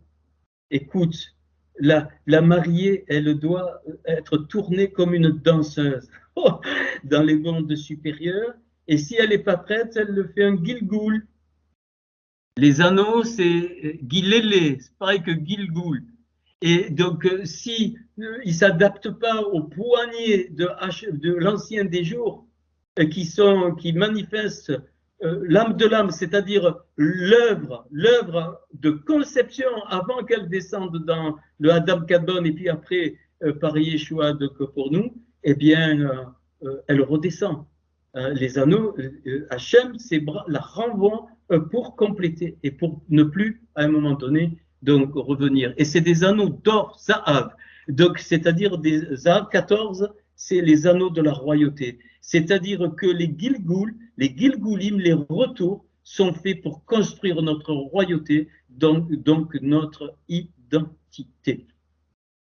Écoute, la mariée, elle doit être tournée comme une danseuse dans les mondes supérieurs. Et si elle n'est pas prête, elle le fait un gilgoul. Les anneaux, c'est guilélé, c'est pareil que gilgoul. Et donc, si il ne s'adapte pas aux poignées de l'ancien des jours, qui manifestent l'âme de l'âme, c'est-à-dire l'œuvre de conception avant qu'elle descende dans le Adam Kadmon et puis après par Yeshua pour nous, eh bien, elle redescend. Les anneaux, Hachem, ses bras la renvoient pour compléter et pour ne plus, à un moment donné, donc revenir. Et c'est des anneaux d'or, Zahav, donc c'est-à-dire des Zahav 14, c'est les anneaux de la royauté. C'est-à-dire que les Gilgoul, les Gilgoulim, les retours, sont faits pour construire notre royauté, donc notre identité.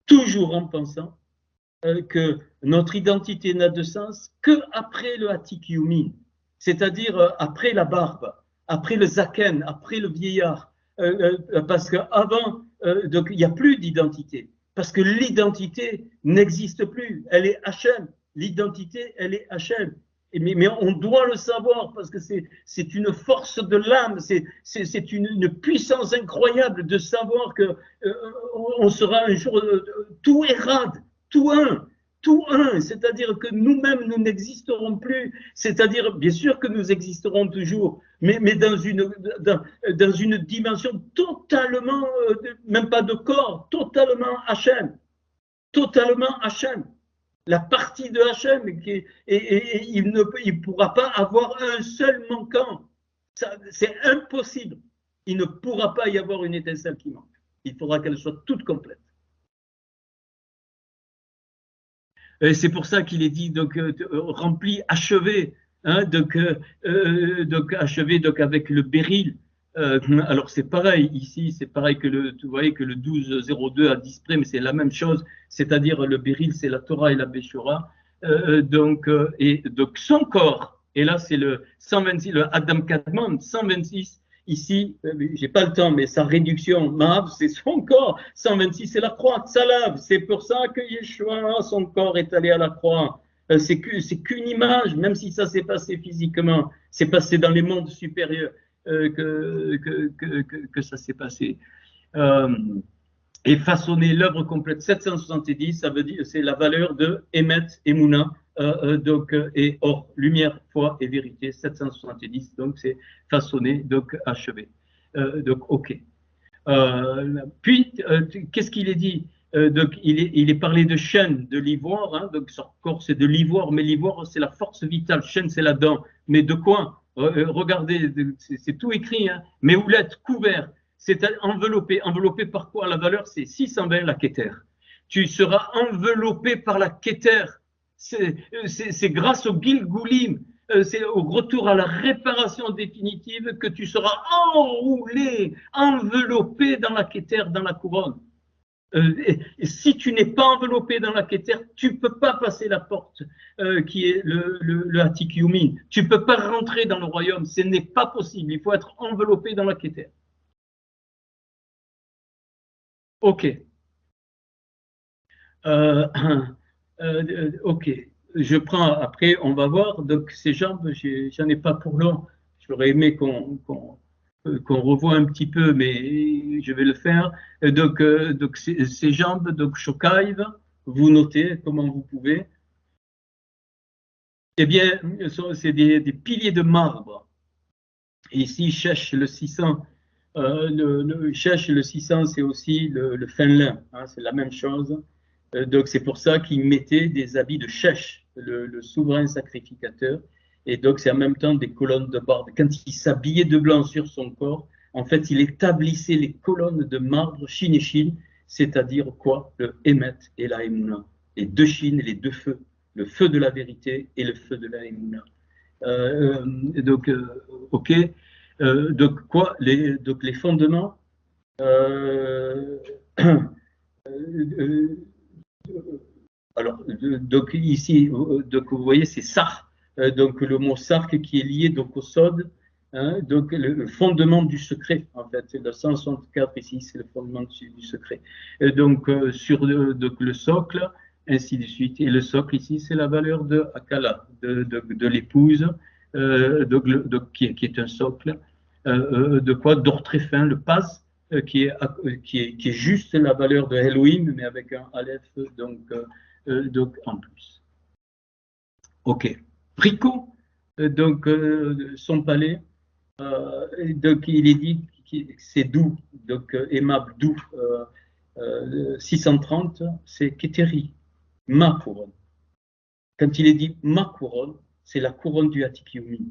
Toujours en pensant que notre identité n'a de sens qu'après le Hatikiyumin, c'est-à-dire après la barbe, après le zaken, après le vieillard, parce qu'avant, il n'y a plus d'identité, parce que l'identité n'existe plus, elle est Hachem, l'identité, elle est Hachem. Mais on doit le savoir parce que c'est une force de l'âme, c'est une puissance incroyable de savoir que on sera un jour tout érade, tout un, c'est-à-dire que nous-mêmes, nous n'existerons plus, c'est-à-dire, bien sûr que nous existerons toujours, mais dans une dimension totalement, même pas de corps, totalement Hachem, la partie de Hachem, et il ne pourra pas avoir un seul manquant, c'est impossible, il ne pourra pas y avoir une étincelle qui manque, il faudra qu'elle soit toute complète. C'est pour ça qu'il est dit donc rempli, achevé, hein, donc achevé donc avec le béryl. Alors c'est pareil ici, c'est pareil que vous voyez que le 1202 à 10 près, mais c'est la même chose. C'est-à-dire le béryl, c'est la Torah et la Béchora. Et donc son corps. Et là c'est le 126, le Adam Kadmon 126. Ici, j'ai pas le temps, mais sa réduction, Mav, c'est son corps. 126, c'est la croix, Tsalav. C'est pour ça que Yeshua, son corps est allé à la croix. C'est qu'une image, même si ça s'est passé physiquement, c'est passé dans les mondes supérieurs que ça s'est passé. Et façonner l'œuvre complète 770, ça veut dire c'est la valeur de Emet, Emouna, et or, lumière, foi et vérité, 770, donc c'est façonné, donc achevé. Donc, ok. Puis, qu'est-ce qu'il est dit donc, il est parlé de chêne, de l'ivoire, hein, donc son corps c'est de l'ivoire, mais l'ivoire c'est la force vitale, chêne c'est la dent, mais de quoi regardez, c'est tout écrit, hein, mais houlette, couvert, c'est enveloppé. Enveloppé par quoi? La valeur, c'est 620 la Keter. Tu seras enveloppé par la Keter. C'est grâce au Gilgoulim, c'est au retour à la réparation définitive que tu seras enroulé, enveloppé dans la Keter, dans la couronne. Et si tu n'es pas enveloppé dans la Keter, tu ne peux pas passer la porte qui est le Hatikiyumin. Tu ne peux pas rentrer dans le royaume. Ce n'est pas possible. Il faut être enveloppé dans la Keter. Ok. Ok. Je prends, après, on va voir. Donc, ces jambes, j'en ai pas pour long. J'aurais aimé qu'on revoie un petit peu, mais je vais le faire. Donc ces jambes, donc Shokaiv, vous notez comment vous pouvez. Eh bien, c'est des piliers de marbre. Et ici, Shesh, le 600. Le Shesh, le 600, c'est aussi le fin lin. Hein, c'est la même chose. Donc, c'est pour ça qu'il mettait des habits de Shesh, le souverain sacrificateur. Et donc, c'est en même temps des colonnes de marbre. Quand il s'habillait de blanc sur son corps, en fait, il établissait les colonnes de marbre, Shin et Shin, c'est-à-dire quoi? Le Emet et la Emouna. Les deux Shin et les deux feux. Le feu de la vérité et le feu de la Emouna. Ok. Donc, quoi? Donc, les fondements. alors, donc ici, donc vous voyez, c'est Sark, donc le mot Sark qui est lié donc au Sod, hein, donc le fondement du secret, en fait, le 164 ici, c'est le fondement du secret. Donc sur donc, le socle, ainsi de suite. Et le socle ici, c'est la valeur de Akala, de l'épouse, qui est un socle. De quoi? D'or très fin, le pas, qui est juste la valeur de Elohim, mais avec un Aleph, donc en plus. Ok. Prico, donc son palais, donc il est dit que c'est doux, donc aimable, doux. 630, c'est Kéteri, ma couronne. Quand il est dit ma couronne, c'est la couronne du Hatikyomi.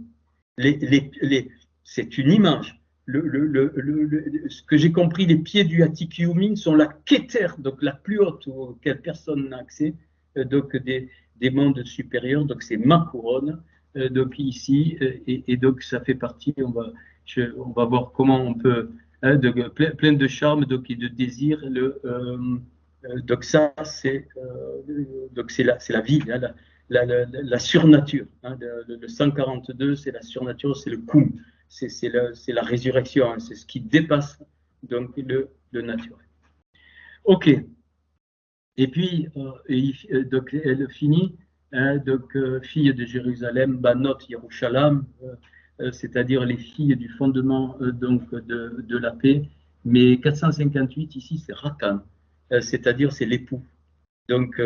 C'est une image. Ce que j'ai compris, les pieds du Hatikyomi sont la Keter, donc la plus haute auquel personne n'a accès, donc des mondes supérieurs, donc c'est ma couronne, donc ici, et donc ça fait partie, on va voir comment on peut, hein, plein de charme donc, et de désir, donc ça c'est la vie, hein, la surnature, hein, le 142 c'est la surnature, c'est le Koum, c'est la résurrection, hein, c'est ce qui dépasse donc le naturel. Ok. Et puis, donc, elle finit, hein, donc, fille de Jérusalem, Banot Yerushalam, c'est-à-dire les filles du fondement donc, de la paix. Mais 458, ici, c'est Rakan, c'est-à-dire c'est l'époux. Donc,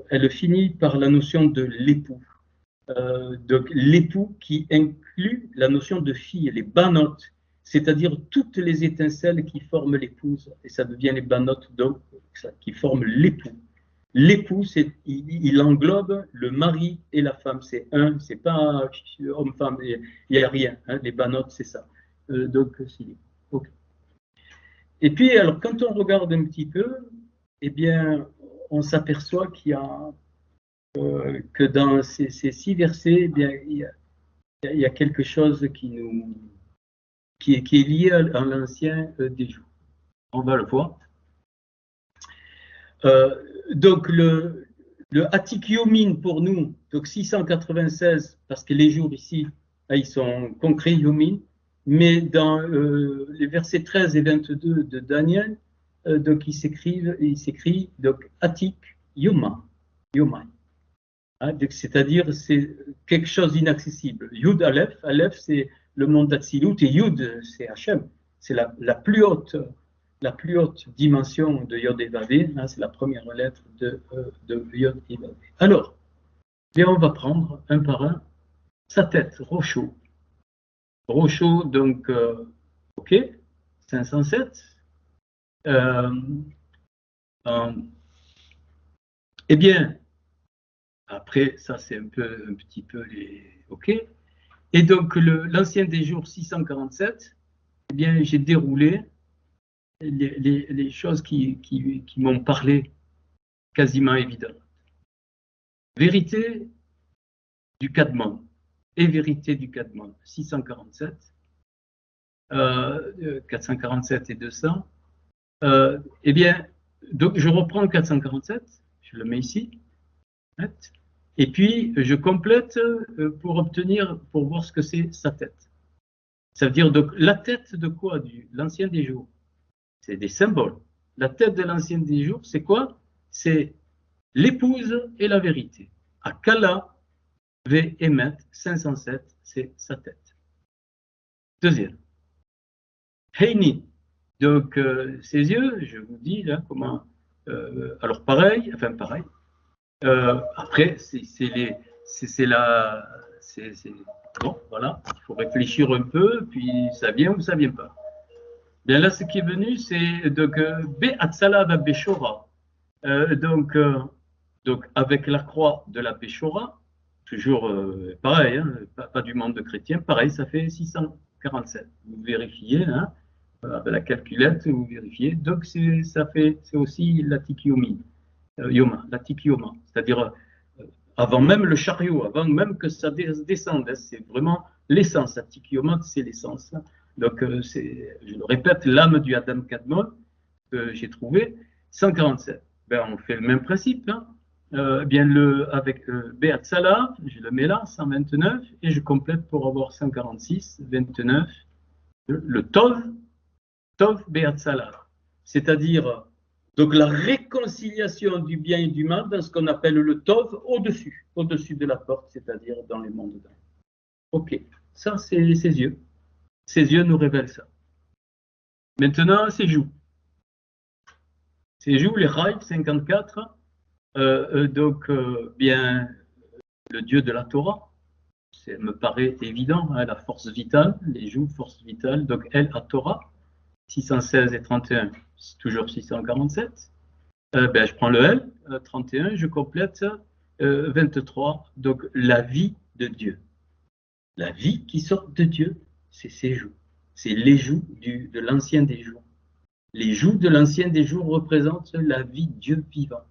elle finit par la notion de l'époux. Donc, l'époux qui inclut la notion de fille, les Banot, c'est-à-dire toutes les étincelles qui forment l'épouse, et ça devient les Banot, donc, qui forment l'époux. L'époux, il englobe le mari et la femme, c'est un, c'est pas homme-femme, il n'y a rien, hein, les Banot, c'est ça. Donc, c'est okay. Et puis, alors, quand on regarde un petit peu, eh bien, on s'aperçoit qu'il y a que dans ces 6 versets, eh bien, il y a quelque chose qui est lié à l'ancien des jours. On va le voir. Donc, le Hatikyomin pour nous, donc 696, parce que les jours ici, ils sont concrets Yomin, mais dans les versets 13 et 22 de Daniel, donc il s'écrit donc Hatik Yoma, Yomai. Hein, c'est-à-dire c'est quelque chose d'inaccessible. Yud Aleph, Aleph c'est le monde d'Atsilut et Yud c'est Hachem, c'est la plus haute dimension de Yod et Vavé, hein, c'est la première lettre de Yod et Vavé. Alors, bien, on va prendre un par un sa tête, Rocho. Rocho, donc, ok, 507. Eh bien, après, ça c'est un petit peu les... Ok. Et donc, l'ancien des jours 647, eh bien, j'ai déroulé les choses qui m'ont parlé quasiment évidentes. Vérité du Cadmon et vérité du Cadmon, 647, 447 et 200. Eh bien, donc je reprends 447, je le mets ici, et puis je complète pour voir ce que c'est sa tête. Ça veut dire donc la tête de quoi? L'ancien des jours. C'est des symboles. La tête de l'ancien des jours, c'est quoi? C'est l'épouse et la vérité. Akala V. Emet 507, c'est sa tête. Deuxième. Heini, donc ses yeux, je vous dis là comment. Alors pareil. Après, bon, voilà. Il faut réfléchir un peu, puis ça vient ou ça vient pas. Bien là, ce qui est venu, c'est donc Be Atzala va Beshora. Donc avec la croix de la Beshora, toujours pareil, hein, pas du monde de chrétien, pareil, ça fait 647. Vous vérifiez, hein, avec la calculette, vous vérifiez. Donc c'est aussi la tikyomi, yoma, la tikyoma, c'est-à-dire avant même le chariot, avant même que ça descende, hein, c'est vraiment l'essence. La tikyoma, c'est l'essence. Donc je le répète, l'âme du Adam Kadmon que j'ai trouvé, 147. Ben, on fait le même principe. Hein. Bien avec Beat Salah, je le mets là, 129, et je complète pour avoir 146, 29, le Tov Beat Salah. C'est-à-dire, donc la réconciliation du bien et du mal dans ce qu'on appelle le Tov au-dessus de la porte, c'est-à-dire dans les mondes d'âme. Ok, ça c'est ses yeux. Ses yeux nous révèlent ça. Maintenant, ses joues. Ses joues, les Raïs 54, bien, le Dieu de la Torah, ça me paraît évident, hein, la force vitale, les joues, force vitale, donc elle, à Torah, 616 et 31, c'est toujours 647. Ben, je prends le L, 31, je complète 23, donc la vie de Dieu. La vie qui sort de Dieu, c'est ses joues. C'est les joues de l'ancien des jours. Les joues de l'ancien des jours représentent la vie de Dieu vivant.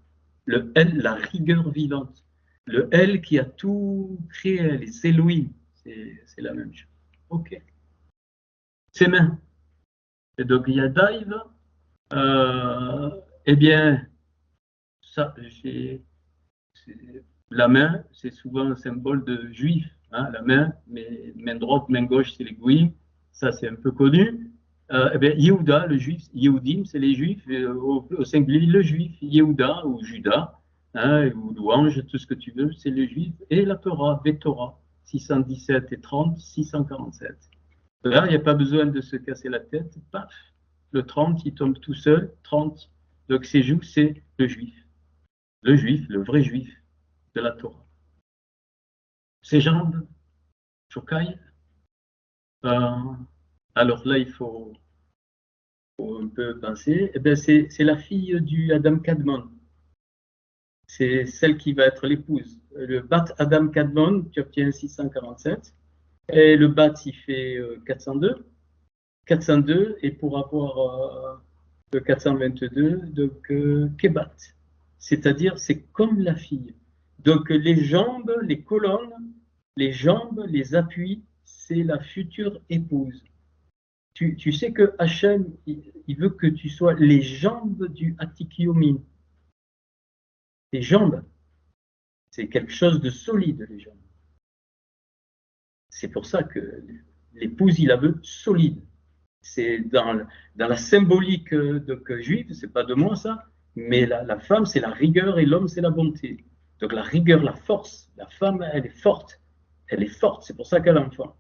Le L, la rigueur vivante. Le L qui a tout créé, les Elohim, c'est la même chose. Ok. Ses mains. Et donc, il y a Dive. Eh bien, ça, la main, c'est souvent un symbole de juif. Hein, la main, mais main droite, main gauche, c'est les Goïm. Ça, c'est un peu connu. Eh bien, Yehuda, le juif, Yehudim, c'est les juifs, au singulier, le juif, Yehuda ou Judas, hein, ou louange, tout ce que tu veux, c'est le juif. Et la Torah, Vetorah, 617 et 30, 647. Là, il n'y a pas besoin de se casser la tête, paf, le 30, il tombe tout seul, 30. Donc, ses joues, c'est le juif, le vrai juif de la Torah. Ses jambes, Shokai. Alors là, il faut un peu penser. Eh bien, c'est la fille du Adam Kadmon. C'est celle qui va être l'épouse. Le Bat Adam Kadmon, tu obtiens 647. Et le Bat, il fait 402. 402, et pour avoir le 422, donc Kebat. C'est-à-dire, c'est comme la fille. Donc, les jambes, les colonnes, les jambes, les appuis, c'est la future épouse. Tu sais que Hachem, il veut que tu sois les jambes du Atikiomin. Les jambes, c'est quelque chose de solide, les jambes. C'est pour ça que l'épouse, il la veut solide. C'est dans la symbolique juive, c'est pas de moi ça, mais la femme, c'est la rigueur et l'homme, c'est la bonté. Donc la rigueur, la force, la femme, elle est forte. Elle est forte, c'est pour ça qu'elle enfante.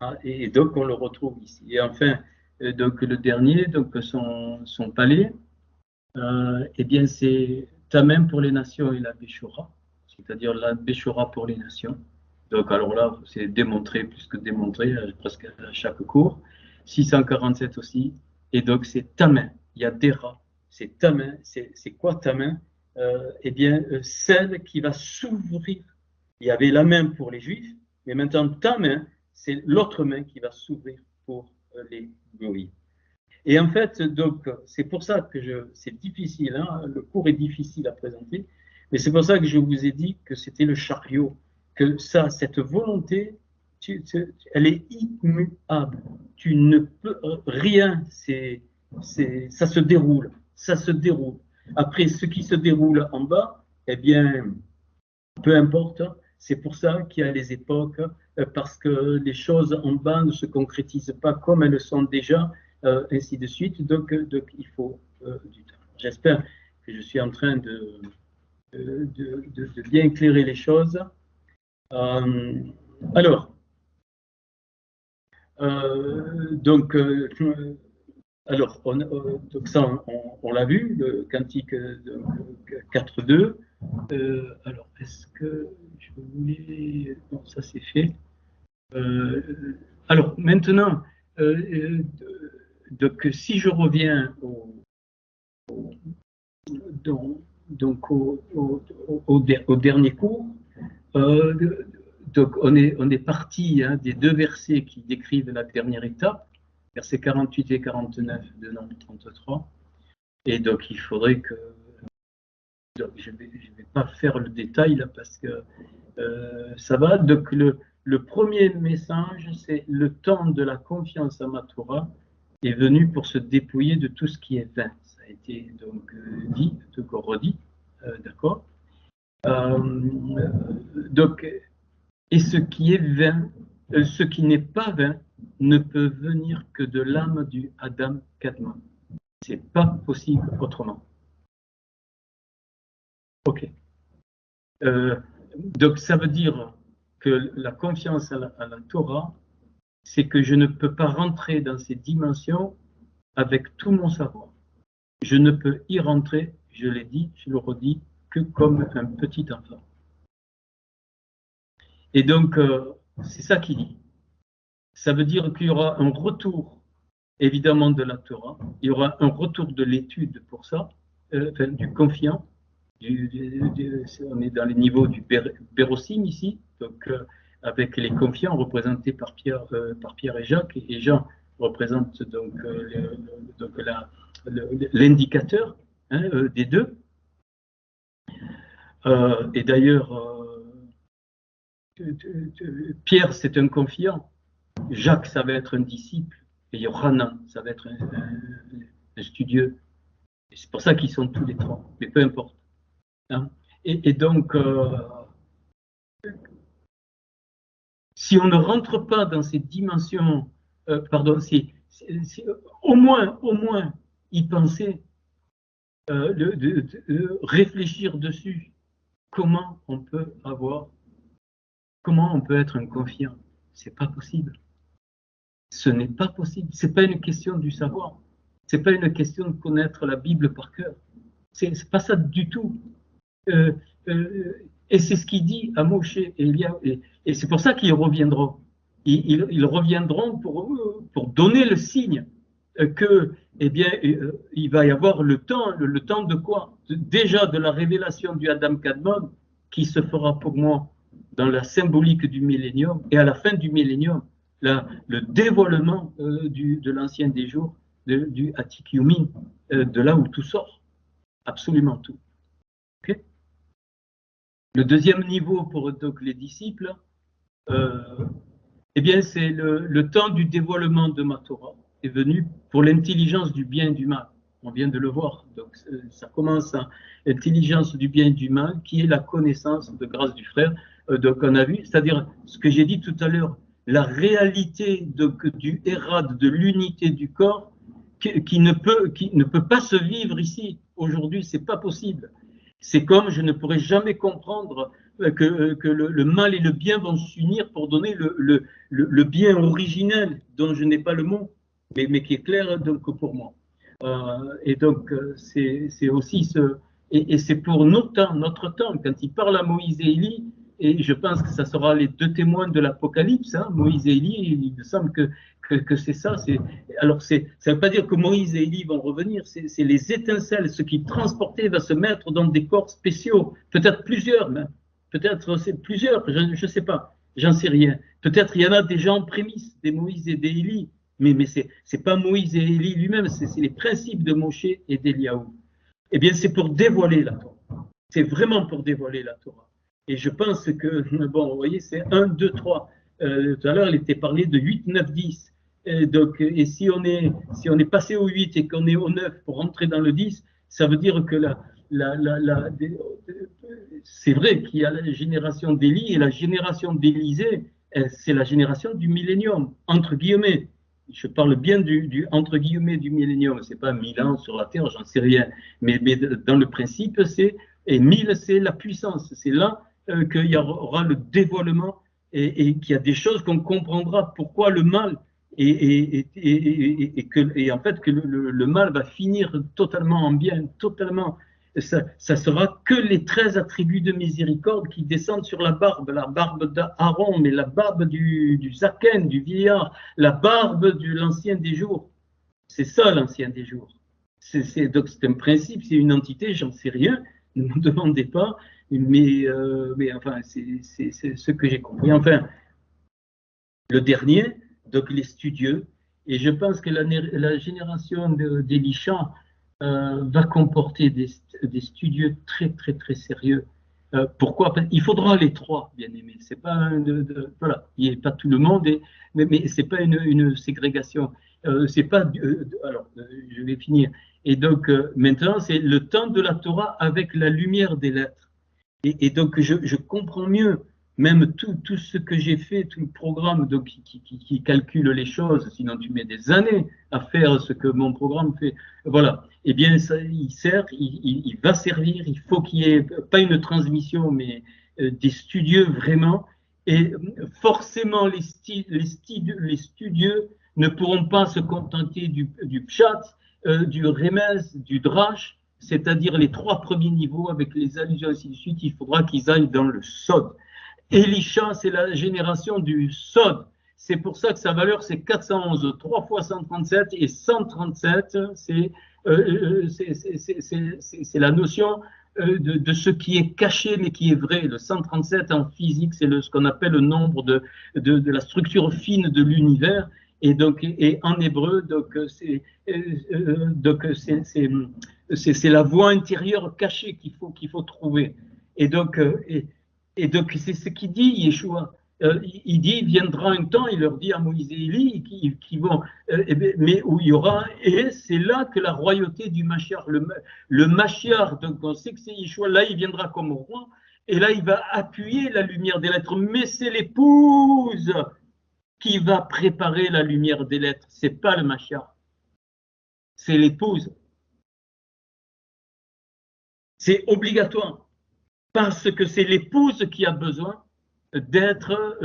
Ah, et donc, on le retrouve ici. Et enfin, donc le dernier, donc son palais, eh bien, c'est ta main pour les nations et la Béchora, c'est-à-dire la Béchora pour les nations. Donc, alors là, c'est démontré plus que démontré, presque à chaque cours. 647 aussi. Et donc, c'est ta main. Il y a des rats. C'est ta main. C'est quoi ta main? Eh bien, celle qui va s'ouvrir. Il y avait la main pour les Juifs, mais maintenant, ta main, c'est l'autre main qui va s'ouvrir pour les goïs. Et en fait, donc, c'est pour ça que c'est difficile, hein, le cours est difficile à présenter, mais c'est pour ça que je vous ai dit que c'était le chariot, que ça, cette volonté, elle est immuable. Tu ne peux rien, ça se déroule, ça se déroule. Après, ce qui se déroule en bas, eh bien, peu importe. C'est pour ça qu'il y a les époques, parce que les choses en bas ne se concrétisent pas comme elles sont déjà, ainsi de suite. Donc il faut du temps. J'espère que je suis en train de bien éclairer les choses. Alors, donc ça, on l'a vu, le cantique 4.2. Alors, est-ce que je voulais... Non, ça c'est fait. Alors, maintenant, donc, si je reviens au dernier cours, donc on est parti des deux versets qui décrivent la dernière étape, versets 48 et 49 de Nombre 33. Et donc, il faudrait que... Donc, je ne vais pas faire le détail là parce que ça va. Donc, le premier message, c'est le temps de la confiance à ma Torah est venu pour se dépouiller de tout ce qui est vain. Ça a été été donc dit, donc redit, d'accord. Donc, et ce qui est vain, ce qui n'est pas vain, ne peut venir que de l'âme du Adam Kadmon. C'est pas possible autrement. Ok. Donc ça veut dire que la confiance à la Torah, c'est que je ne peux pas rentrer dans ces dimensions avec tout mon savoir. Je ne peux y rentrer, je l'ai dit, je le redis, que comme un petit enfant. Et donc, c'est ça qu'il dit. Ça veut dire qu'il y aura un retour, évidemment, de la Torah. Il y aura un retour de l'étude pour ça, enfin, du confiant. On est dans les niveaux du Bérosim ici, donc avec les confiants représentés par Pierre et Jacques, et Jean représente donc, l'indicateur des deux. Et d'ailleurs, Pierre, c'est un confiant, Jacques, ça va être un disciple, et Yohanan, ça va être un studieux. C'est pour ça qu'ils sont tous les trois, mais peu importe. Hein. Et donc, si on ne rentre pas dans ces dimensions, pardon, au moins y penser, réfléchir dessus, comment on peut être un confiant? C'est pas possible. Ce n'est pas possible. C'est pas une question du savoir. C'est pas une question de connaître la Bible par cœur. C'est pas ça du tout. Et c'est ce qu'il dit à Moshe et Élia. Et c'est pour ça qu'ils reviendront. Ils reviendront pour donner le signe que, eh bien, il va y avoir le temps de quoi? Déjà de la révélation du Adam Kadmon qui se fera pour moi dans la symbolique du millénium, et à la fin du millénium, le dévoilement de l'ancien des jours, du Atik Yumin, de là où tout sort, absolument tout. Okay. Le deuxième niveau pour donc, les disciples, eh bien, c'est le temps du dévoilement de ma Torah est venu pour l'intelligence du bien et du mal. On vient de le voir. Donc, ça commence à l'intelligence du bien et du mal, qui est la connaissance de grâce du frère. Donc, on a vu, c'est-à-dire ce que j'ai dit tout à l'heure, la réalité donc, du Hérad, de l'unité du corps, qui ne peut pas se vivre ici. Aujourd'hui, c'est pas possible. C'est comme je ne pourrais jamais comprendre que le mal et le bien vont s'unir pour donner le bien originel dont je n'ai pas le mot, mais qui est clair donc pour moi. Et donc c'est aussi et c'est pour notre temps, quand il parle à Moïse et Élie, et je pense que ça sera les deux témoins de l'Apocalypse, hein, Moïse et Élie, il me semble que c'est ça. Alors ça ne veut pas dire que Moïse et Élie vont revenir, c'est les étincelles, ce qui transportait va se mettre dans des corps spéciaux, peut-être plusieurs, mais peut-être c'est plusieurs, je ne sais pas, j'en sais rien. Peut-être il y en a déjà en prémisse, des Moïse et des Élie, mais c'est pas Moïse et Élie lui-même, c'est les principes de Moshe et d'Eliaou. Eh bien, c'est pour dévoiler la Torah. C'est vraiment pour dévoiler la Torah. Et je pense que, bon, vous voyez, c'est 1, 2, 3. Tout à l'heure, il était parlé de 8, 9, 10. Et si on est passé au 8 et qu'on est au 9 pour rentrer dans le 10, ça veut dire que c'est vrai qu'il y a la génération d'Élie, et la génération d'Élisée, c'est la génération du millénium, entre guillemets. Je parle bien entre guillemets du millénium, c'est pas 1000 ans sur la terre, j'en sais rien, mais dans le principe, et 1000, c'est la puissance, c'est là qu'il y aura le dévoilement et qu'il y a des choses qu'on comprendra pourquoi le mal et en fait que le mal va finir totalement en bien, totalement. Ça sera que les 13 attributs de miséricorde qui descendent sur la barbe d'Aaron, mais la barbe du Zaken, du vieillard, la barbe de l'ancien des jours. C'est ça l'ancien des jours. Donc c'est un principe, c'est une entité, j'en sais rien, ne me demandez pas, mais enfin, c'est ce que j'ai compris. Enfin, le dernier, donc les studieux, et je pense que la génération d'Elisha va comporter des studieux très, très, très sérieux. Pourquoi? Il faudra les trois, bien aimés. C'est pas voilà, il n'y a pas tout le monde, mais c'est pas une ségrégation. C'est pas. Alors, je vais finir. Et donc, maintenant, c'est le temps de la Torah avec la lumière des lettres. Et donc, je comprends mieux, même tout ce que j'ai fait, tout le programme donc, qui calcule les choses, sinon tu mets des années à faire ce que mon programme fait. Voilà. Eh bien, ça, il sert, il va servir, il faut qu'il y ait, pas une transmission, mais des studieux vraiment. Et forcément, les studieux ne pourront pas se contenter du pshat, du remez, du drash, c'est-à-dire les 3 premiers niveaux avec les allusions ainsi de suite. Il faudra qu'ils aillent dans le sod. Elisha, c'est la génération du sod. C'est pour ça que sa valeur, c'est 411. 3 fois 137 et 137, c'est la notion de ce qui est caché mais qui est vrai. Le 137 en physique, c'est ce qu'on appelle le nombre de la structure fine de l'univers. Et donc, et en hébreu, donc c'est la voie intérieure cachée qu'il faut trouver. Et donc, c'est ce qu'il dit Yeshua. Il dit, il viendra un temps, il leur dit à Moïse et Élie, qui vont, mais où il y aura, et c'est là que la royauté du Mashiach, le Mashiach, donc on sait que c'est Yeshua, là il viendra comme roi, et là il va appuyer la lumière des lettres, mais c'est l'épouse qui va préparer la lumière des lettres, c'est pas le Mashiach, c'est l'épouse. C'est obligatoire, parce que c'est l'épouse qui a besoin d'être,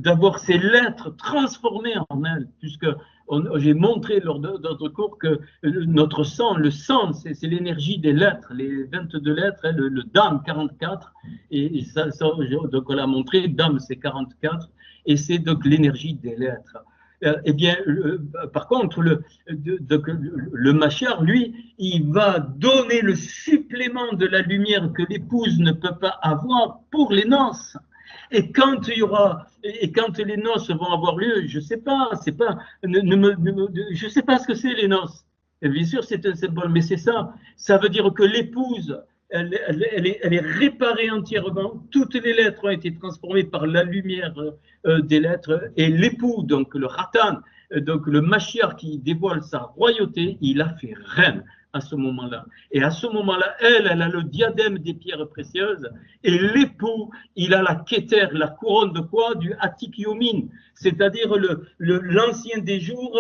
d'avoir ces lettres transformées en elle, puisque j'ai montré lors d'autres cours que notre sang, le sang, c'est l'énergie des lettres, les 22 lettres, le dam 44, et ça, donc on l'a montré, dam c'est 44, et c'est donc l'énergie des lettres. Eh bien, par contre, le Mashiach, lui, il va donner le supplément de la lumière que l'épouse ne peut pas avoir pour les noces. Et quand il y aura, et quand les noces vont avoir lieu, je sais pas, c'est pas, je sais pas ce que c'est les noces. Et bien sûr, c'est un symbole, mais c'est ça. Ça veut dire que l'épouse, elle est réparée entièrement. Toutes les lettres ont été transformées par la lumière des lettres. Et l'époux, donc le Ratan, donc le Mashiach qui dévoile sa royauté, il a fait reine à ce moment-là. Et à ce moment-là, elle a le diadème des pierres précieuses. Et l'époux, il a la kéter, la couronne de quoi? Du Atik Yomin, c'est-à-dire l'ancien des jours,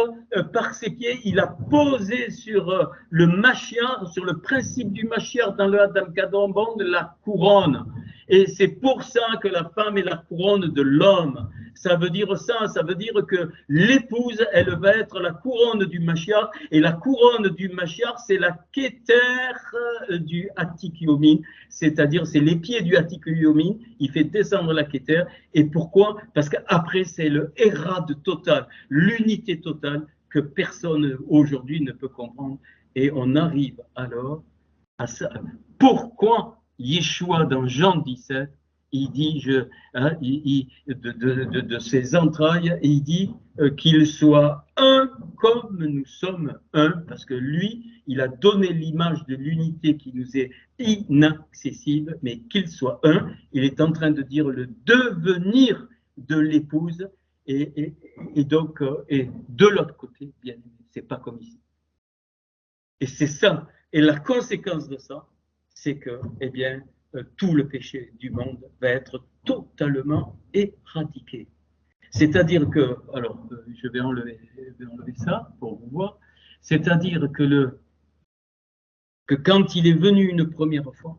par ses pieds, il a posé sur le Mashiach, sur le principe du Mashiach dans le Adam Kadon, la couronne. Et c'est pour ça que la femme est la couronne de l'homme. Ça veut dire ça, ça veut dire que l'épouse, elle va être la couronne du Mashiach, et la couronne du Mashiach, c'est la kéter du Atik Yomin, c'est-à-dire c'est les pieds du Atik Yomin, il fait descendre la kéter. Et pourquoi? Parce qu'après, c'est le hérad total, l'unité totale que personne aujourd'hui ne peut comprendre. Et on arrive alors à ça. Pourquoi Yeshua, dans Jean 17, il dit de ses entrailles, il dit qu'il soit un comme nous sommes un, parce que lui, il a donné l'image de l'unité qui nous est inaccessible, mais qu'il soit un. Il est en train de dire le devenir de l'épouse, et donc, et de l'autre côté, bien aimé, c'est pas comme ici. Et c'est ça. Et la conséquence de ça, c'est que, eh bien, tout le péché du monde va être totalement éradiqué. C'est-à-dire que, alors, je vais enlever ça pour vous voir, c'est-à-dire que quand il est venu une première fois,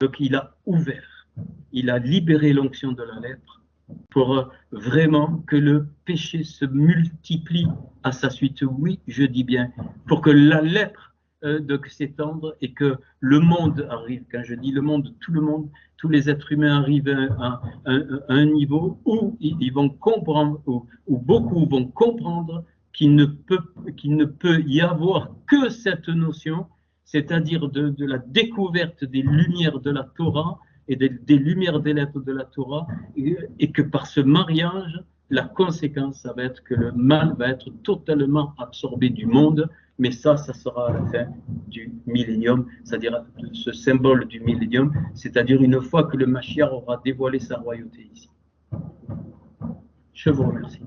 donc il a ouvert, il a libéré l'onction de la lèpre pour vraiment que le péché se multiplie à sa suite. Oui, je dis bien, pour que la lèpre de s'étendre et que le monde arrive. Quand je dis le monde, tous les êtres humains arrivent à un niveau où ils vont comprendre, où beaucoup vont comprendre qu'il ne peut y avoir que cette notion, c'est-à-dire de la découverte des lumières de la Torah et des lumières des lettres de la Torah, et que par ce mariage, la conséquence, ça va être que le mal va être totalement absorbé du monde. Mais ça sera à la fin du millénium, c'est-à-dire ce symbole du millénium, c'est-à-dire une fois que le Mashiach aura dévoilé sa royauté ici. Je vous remercie.